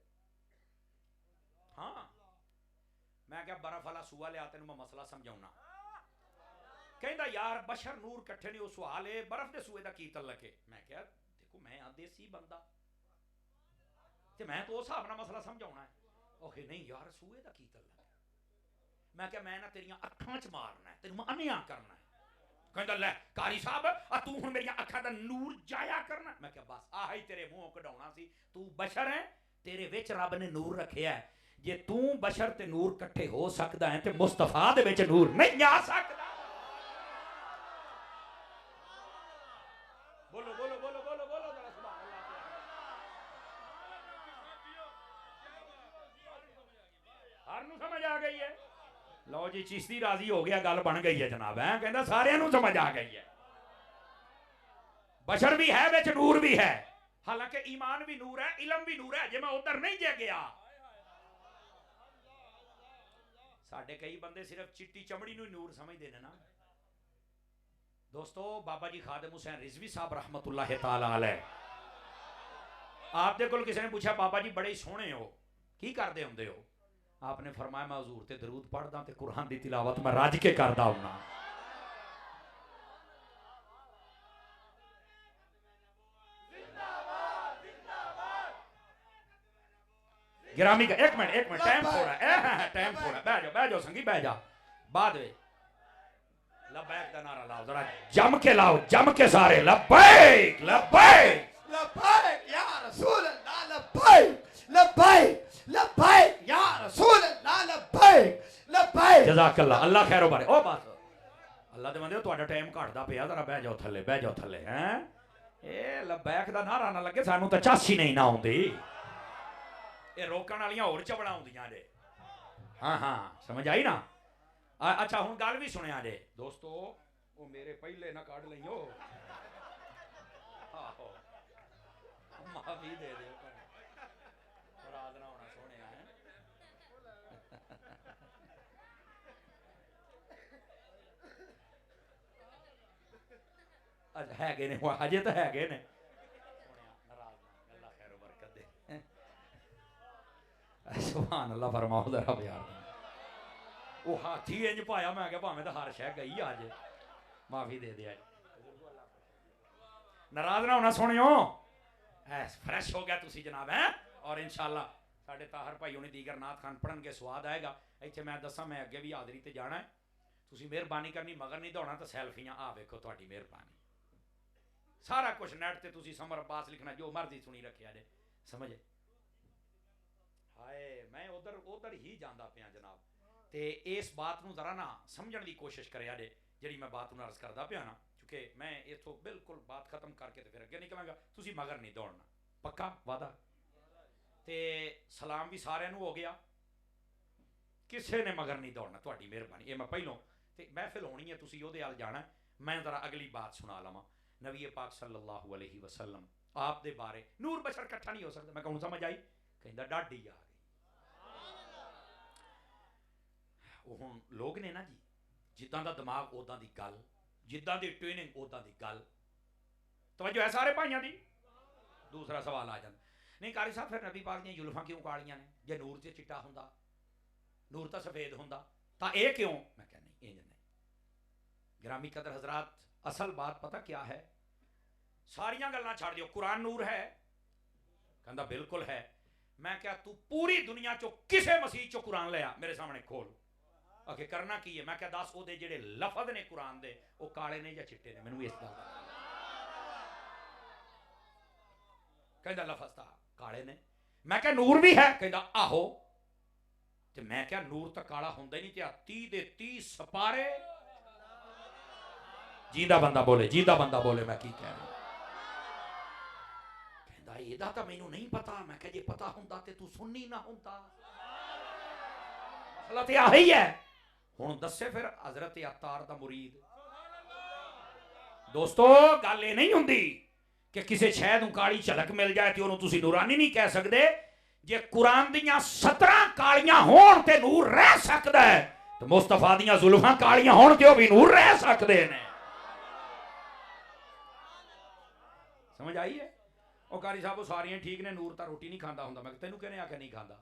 हाँ मैं क्या बर्फ वाला सूआ लिया, तेन मैं मसला समझाऊना। कहंदा यार बशर नूर इकट्ठे नहीं हो, सवाल है बर्फ दे सूए दा की तल्लक है। मैं क्या देखो मैं आ देसी बंदा ते मैं तो उस हिसाब नाल मसला समझाउणा है। ओके नहीं यार सूए दा की तल्लक है। मैं क्या मैं ना तेरियां अखां च मारना है, तेनू अन्या करना है। कहंदा ले कारी साहब आ तू हुण मेरियां अखां दा नूर जाया करना। मैं क्या बस आह ही तेरे मुंहों कढाउणा सी। तू बशर है, तेरे विच रब ने नूर रखिया है। जे तू बशर ते नूर इकट्ठे हो सकदा है ते मुस्तफा दे विच नूर नहीं आ सकदा। बोलो बोलो बोलो बोलो बोलो जरा सुभान अल्लाह। हर नूं समझ आ गई है। लो जी चिश्ती राजी हो गया, गल बन गई है जनाब। है कहंदा सारियां नूं समझ आ गई है। बशर भी है विच नूर भी है, हालांकि ईमान भी नूर है, इलम भी नूर है। जे मैं उधर नहीं जे गया। साडे कई बंदे सिर्फ चिट्टी चमड़ी नूं नूर समझदे ने ना। दोस्तों बाबा जी खादिम हुसैन रिजवी साहब रहमतुल्लाह तआला अलैह, आपदे कोल किसी ने पूछा बाबा जी बड़े सोहने हो, की करदे हुंदे हो? आपने फरमाया मैं हजूर ते दरूद पढ़दा ते कुरान दी तिलावत मैं रज के करदा हुंना। गिरामी का एक मिनट टाइम थोड़ा है, टाइम थोड़ा। बह जाओ संगी बह जा। बाद में लब्बैक का नारा लाओ, जरा जम के लाओ, जम के सारे लब्बैक लब्बैक लब्बैक या रसूल अल्लाह, लब्बैक लब्बैक लब्बैक या रसूल अल्लाह, लब्बैक लब्बैक। जज़ाकल्लाह, अल्लाह खैरो बारे। ओ बस अल्लाह दे बंदे ਤੁਹਾਡਾ टाइम घटदा पिया, जरा बह जाओ थल्ले, बह जाओ थल्ले। हैं ए लब्बैक दा नारा ना लगे सानू तो चासी नहीं ना आउंदी। ये रोकण वालियां होर चबड़ा आउंदियां जे। हाँ हाँ समझ आई ना। अच्छा हुण गल भी सुनिया जे दोस्तों, वो मेरे पहले ना काट लईओ। आहो माफी दे दियो, नाराज ना होना सोने है। अच्छा है गए ने, अजे तो है गए ने। नाराज ना, अल्लाह खैर बरकत दे। सुभान अल्लाह फरमाओ जरा यार। वो हाथी इंज पाया, मैं क्या भावें तो हर शह गई अज। माफी दे दिया। नाराज ना होना सुनियो, फ्रैश हो गया तुसी जनाब है। और इंशाअल्लाह साडे ताहर भाई होने दीगर नाथ खान पढ़न के स्वाद आएगा। इत्थे मैं दसा मैं अगे भी हाजरी ते जाना है। तुसी मेहरबानी करनी, मगर नहीं दौड़ना तो सैल्फियां आ वेखो, तुहाडी मेहरबानी। सारा कुछ नैट ते तुसी समर अब्बास लिखना, जो मर्जी सुनी रखिया जे, समझे। हाय मैं उधर उधर ही जांदा पिया जनाब। ते इस बात नूं जरा ना समझण दी कोशिश करिया जे, जिहड़ी मैं बात नूं अर्ज करदा पिया ना, क्योंकि मैं इथों बिल्कुल बात खत्म करके ते फिर अगे निकलांगा। तुसी मगर नहीं दौड़ना, पक्का वादा। ते सलाम भी सारिआं नूं हो गया, किसे ने मगर नहीं दौड़ना, तुहाडी मेहरबानी। ये मैं पहलों ते महफिल होनी है, तुसी ओहदे अल जाना। मैं जरा अगली बात सुना लवां। नबी पाक सल्लल्लाहु अलैहि वसल्लम आप दे बारे, नूर बशर इकट्ठा नहीं हो सकता। मैं कहूँ समझ आई? कहंदा डाडी आ गई। हुण लोग ने ना जी, जिद्दां दा दिमाग उदां दी गल, जिद्दां दी ट्रेनिंग उदां दी गल। तवज्जो है सारे भाइयों दी। दूसरा सवाल आ जाता, नहीं कारी साहब फिर नबी पाक दी जुल्फां क्यों कालियां ने? जे नूर ते चिट्टा हुंदा, नूर तो सफेद हुंदा, तां ये क्यों? मैं कह नहीं, इंज नहीं। गिरामी कदर हजरात, असल बात पता क्या है? सारियां गल्लां छड़ दियो, कुरान नूर है? कहंदा बिल्कुल है। मैं क्या तू पूरी दुनिया चो किसे मसीह चो कुरान लिया मेरे सामने खोल, आके करना की है? मैं क्या दस ओदे जेड़े लफज ने कुरान दे वो काले ने या चिट्टे ने? मैनू इस गल दा कहंदा लफज ता काले ने। मैं क्या नूर भी है? कहंदा आहो। ते मैं क्या नूर तो काला हुंदा ही नहीं, ते 30 दे 30 सपारे। जींदा बंदा बोले, जींदा बंदा बोले मैं की कह रहा। कहंदा एदा तां मैनू नहीं पता। मैं क्या जे पता हुंदा ते तू सुननी ना हुंदा। मसला ते आही है। हुण दस्से फिर हजरत अत्तार दा मुरीद। दोस्तों गल ये नहीं हुंदी कि किसी शै नूं काली झलक मिल जाए तो उन्होंने तुसी नूरानी नहीं कह सकते। जे कुरान दियां 17 कालियां होण ते नूर रह सकदा है, तो मुस्तफा दियां जुल्फां कालियां होण ते भी नूर रह सकते हैं। समझ आई है? ओ कारी साहब सारियां ठीक ने, नूर तां रोटी नहीं खाता हुंदा। मैं तेनू कहने आके नहीं खाता?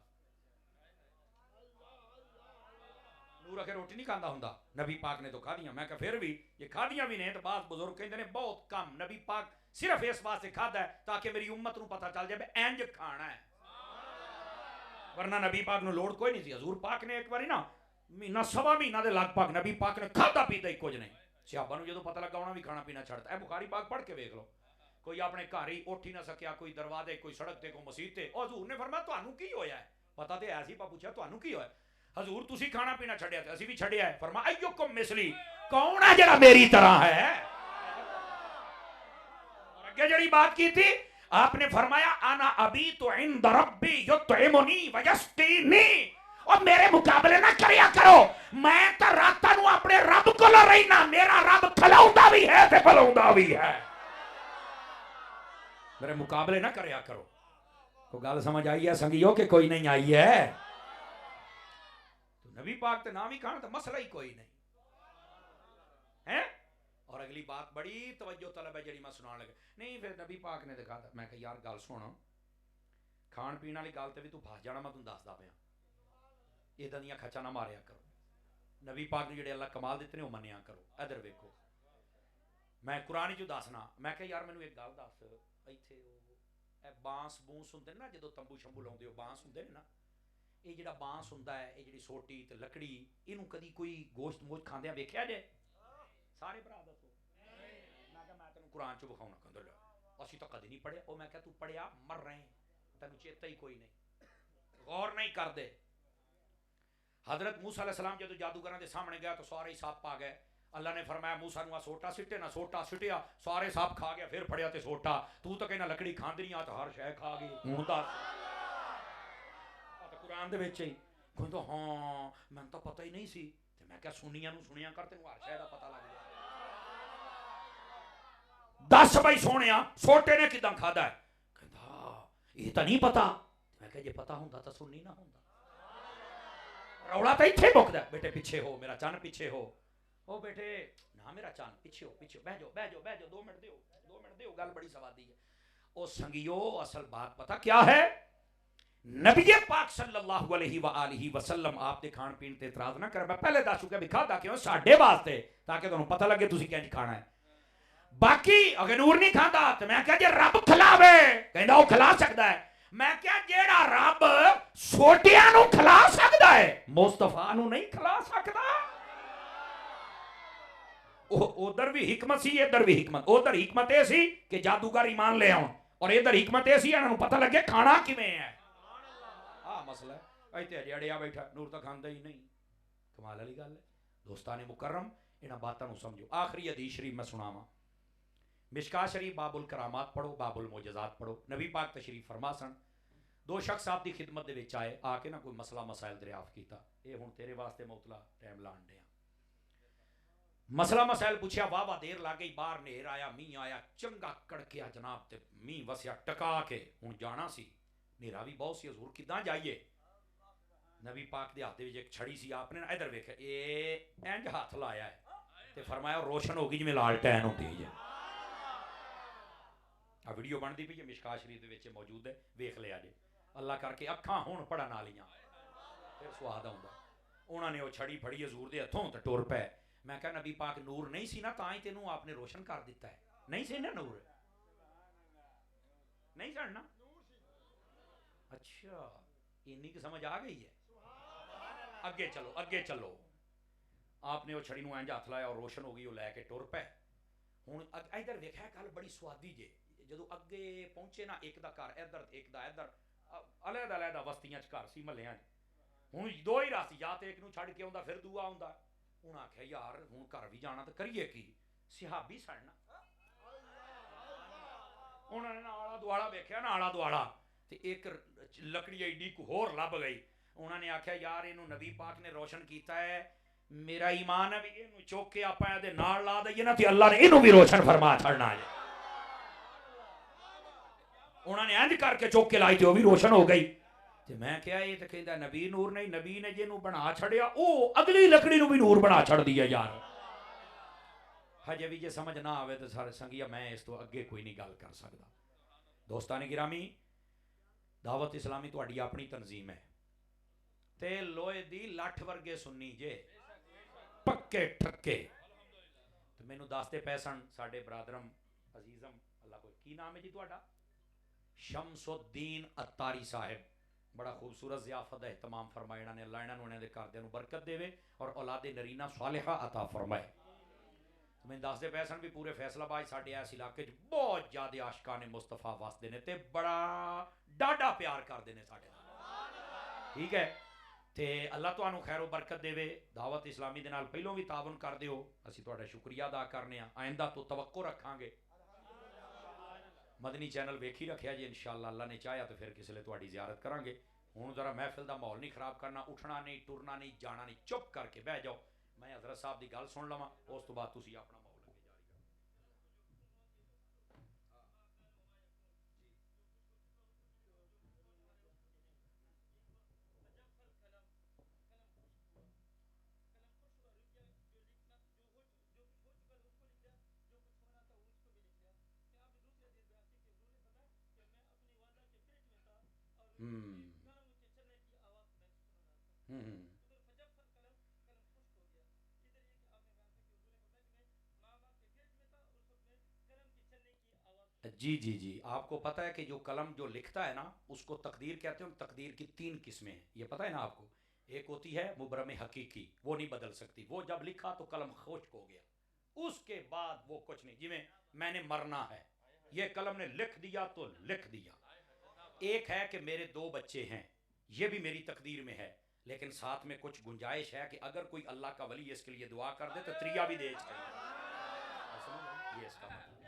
नूर आके रोटी नहीं खाता हुंदा? नबी पाक ने तो खादियां। मैं फिर भी ये खादियां भी ने तो बाद बुजुर्ग कहते हैं बहुत कम। नबी पाक सिर्फ इस वास्ते खाता है ताकि मेरी उम्मत नूं पता चल जाए इंज खाना है, वरना नबी पाक नूं लोड़ कोई नहीं सी। हजूर पाक ने एक बारी ना महीना सवा महीना के लगभग नबी पाक ने खादा पीता ही कुछ नहीं। सहाबा नूं जदों पता लगा उन्होंने भी खाना पीना छड्डता। बुखारी पाक पढ़ के वेख लो, कोई अपने घर ही उठ ही ना सकिया, कोई दरवाजे, कोई सड़क ते, कोई मसीत ते। हजूर ने फरमाया तुहानू की होया है? पता तो है सी, पर पूछा तुहानू की होया? हजूर तुसी खाना पीना छड्डिया ते असीं भी छड्डिया है। फरमाया अय्युकुम मिसली, कौन है जिहड़ा मेरी तरह है? और अगे जिहड़ी बात की थी आपने फरमाया आना अबी तो इंद रब्बी युतइमुनी व यस्कीनी, और मेरे मुकाबले ना करया करो, मैं तो रातां नूं अपने रब कोल रहना, मेरा रब खलाउंदा भी है ते पिलाउंदा भी है। मेरे मुकाबले ना करया करो। कोई गल समझ आई है संगियो कि कोई नहीं आई है? तो नबी पाक ते नाम ही खाना तो मसला ही कोई नहीं है। और अगली बात बड़ी तवज्जो तलब है जी मैं सुना लगे। नहीं फिर नबी पाक ने दिखा, मैं कहा यार गल सुन, खाण पीण वाली गल ते भी तू फस जाना, मैं तुम दसदा पिया, इदां दियां खचा ना मारिया करो। नबी पाक ने जिहड़े अल्लाह कमाल दिते ने वो मन्निया करो। इधर वेखो, मैं कुरान चो दसना, मैं कहा यार मैनू एक गल दस, इत्थे बांस बूंस हुंदे ना, जो तंबू शंबू लाउंदे हो बांस हुंदे ने ना, ये जिहड़ा बांस हुंदा है, ये जिहड़ी सोटी ते लकड़ी, इनू कदी कोई गोश्त मोश्त खांदियां वेखिया जे? सारे भरा दसो। मैं कहा मैं तेनू कुरान चो विखाउणा, कहंदा ले असीं तां कदी नहीं पढ़िया। मैं कहा तू पढ़िया मर रहे, तेनू चेता ही कोई नहीं, गौर नहीं करदे। हजरत मूसा अलैहिस्सलाम जदों जादूगरां दे सामने गया तो सारे ही सप आ गए। अल्लाह ने फरमाया मूसा नूं सोटा सिट्टे ना, सोटा सिटिया, सारे सप खा गया। फिर फड़िया ते सोटा, तू तो कहना लकड़ी खांदी नहीं, आ तो हर शै खा गई। हुण दस कुरान दे विच ही कहंदा हां मैनूं तो पता ही नहीं सी। ते मैं क्या सुनिया नूं सुनिया कर, तेनूं हर शै दा पता लग गया। दस भाई सोहणिया सोटे ने किदां खादा है? कहंदा ये तो नहीं पता। मैं क्या जे पता हुंदा तो सुननी ना हुंदा? रौला तो इत्थे मुकदा। बेटे पीछे हो, मेरा चन पीछे हो। ओ बेटे ना मेरा चन पीछे हो, पीछे बह जाओ, बह जाओ, बह जाओ, 2 मिनट दियो, 2 मिनट दियो, गल बड़ी सवादी है। ओ संगियो असल बात पता क्या है? नबी पाक सल्लल्लाहु अलैहि वसल्लम आपके खाण पीण ते इतराज ना कर। मैं पहले दस चुका भी खादा क्यों? साडे वास्ते, ताकि तुहानू पता लगे तुसीं किंज खाना है। बाकी अगर नूर नहीं खाता तो मैं क्या जे रब खिलावे, कहंदा वो खिला सकदा है। मैं क्या जेड़ा रब छोटियां नू खिला सकदा है, मुस्तफा नू नहीं खिला सकदा? उधर भी हिकमत सी, इधर भी हिकमत। उधर हिकमत यह सी कि जादूगर ईमान ले आउण, और इधर हिकमत यह सी इन्हां नू पता लगे खाना किवें है। आ मसला है। इत्थे अजे अड़िया बैठा, नूर तो खांदा ही नहीं। कमाल वाली गल है। दोस्ताने मुकर्रम इन्हां बातां नू समझो। आखिरी हदीस शरीफ मैं सुनावां, मिशका शरीफ बाबुल करामात पढ़ो, बाबुल मोजज़ात पढ़ो। नबी पाक तशरीफ फरमा सन, 2 शख्स आपकी खिदमत दे विच आए, आके ना कोई मसला मसाइल दरियाफ्त कीता। ये हुण तेरे वास्ते मोतला टाइम लाण दे मसला मसाइल पूछया। वाह वाह देर लग गई, बाहर नेर आया, मींह आया, चंगा कड़किया जनाब, ते मींह वसिया टका के। हुण जाना सी, नेरा भी बहुत सी, हजूर किदां जाइए? नबी पाक दे हाथ दे विच एक छड़ी सी। आपने ना इधर वेखिया, ए इंज हाथ लाया है ते फरमाया रोशन हो गई जिवें लालटैन हुंदी है। आ वीडियो बनती पई है, मिशका शरीफ दे विच मौजूद है, वेख लिया जे। अल्लाह करके अखां होण पढ़न वालियां, फिर स्वाद आउंदा। उन्होंने वो छड़ी फड़ी हजूर दे हथों ते टुर पए। मैं कहा नबी पाक नूर नहीं सी ना, तां ही तेनू आपने रोशन कर दिता है। नहीं सी ना नूर? नहीं चढ़ना? अच्छा इन्नी की समझ आ गई है। अगे चलो, अगे चलो। आपने वो छड़ी नूं इंज हथ लाया और रोशन हो गई, वो लैके टुर पे। हुण इधर वेखिया गल बड़ी स्वादी जे। जदों अगे पहुंचे ना, एक दा घर इधर, एक दा इधर, अलग अलग बस्तियां च घर सी, महल्लियां च। हुण 2 ही रास्ते, या तो एक नूं छड़ के आउंदा फिर दूआ आउंदा। हुण आख्या यार हुण घर भी जाना तो करिए की? सिहाबी सड़ना। उन्होंने ना आला दुआला वेख्या ना, आला दुआला ते एक लकड़ी एडी को होर लभ गई। उन्होंने आख्या यार इनू नबी पाक ने रोशन किया है, मेरा ईमान है भी इनू चुक के आपां इहदे नाल ला दईए ना, ते अल्लाह ने इनू भी रोशन फरमा छड़ना है। उन्होंने इंज करके चुक के लाई ते वो भी रोशन हो गई। ते मैं क्या ये तो कहता नबी नूर नहीं, नबी ने जिन्हों बना छड़िया वो अगली लकड़ी नूं भी नूर बना छड़ दी है यार। हजे भी जे समझ ना आवे तो सारे संगिया मैं इस तो अगे कोई नहीं गल कर सकता। दोस्ताने गिरामी, दावत इस्लामी तुहाडी अपनी तंजीम है ते लोहे दी लठ वर्गे सुन्नी जे, पक्के ठक्के। तो मैनू दसते पै सन साडे बरादरम अजीजम, अल्लाह कोई की नाम है जी तुहाडा? शमसुद्दीन अत्तारी साहिब, बड़ा खूबसूरत ज़ियाफत है तमाम फरमाए इन्होंने। अल्लाह इन्होंने उन्होंने घरदियां नूं बरकत देवे और औलादे नरीना सालिहा अता फरमाए। तो मैं दसते पै सन भी पूरे फैसलाबाद साढ़े इस इलाके बहुत ज़्यादा आशिकान मुस्तफा वसते हैं तो बड़ा डाढ़ा प्यार करते हैं साढ़े नाल। ठीक है तो अल्लाह तुहानू खैरो बरकत देवे। दावत इस्लामी दे नाल पहलों भी तावन कर दिओ, असीं तुहाडा शुक्रिया अदा करने आइंदा तो तवक्को रखांगे। मदनी चैनल वेखी रखिया जी, इंशाअल्लाह अल्लाह ने चाहया तो फिर किसी तुहाडी ज़ियारत करांगे। हुण जरा महफिल का माहौल नहीं खराब करना, उठना नहीं, टुरना नहीं, जाना नहीं, चुप करके बह जाओ। मैं हज़रत साहब की गल सुन लवां, उस तो बाद तुसीं अपना माहौल अगे जारी करो। हम्म हम्म जी जी जी, आपको पता है कि जो कलम जो लिखता है ना उसको तकदीर कहते हैं। तकदीर की 3 किस्में हैं, ये पता है ना आपको। एक होती है मुबरम हकीकी, वो नहीं बदल सकती, वो जब लिखा तो कलम खुश्क हो गया, उसके बाद वो कुछ नहीं। जिमें मैंने मरना है, ये कलम ने लिख दिया तो लिख दिया। एक है कि मेरे 2 बच्चे हैं, ये भी मेरी तकदीर में है, लेकिन साथ में कुछ गुंजाइश है कि अगर कोई अल्लाह का वली इसके लिए दुआ कर दे तो त्रिया भी दे चाहिए। ये इसका मतलब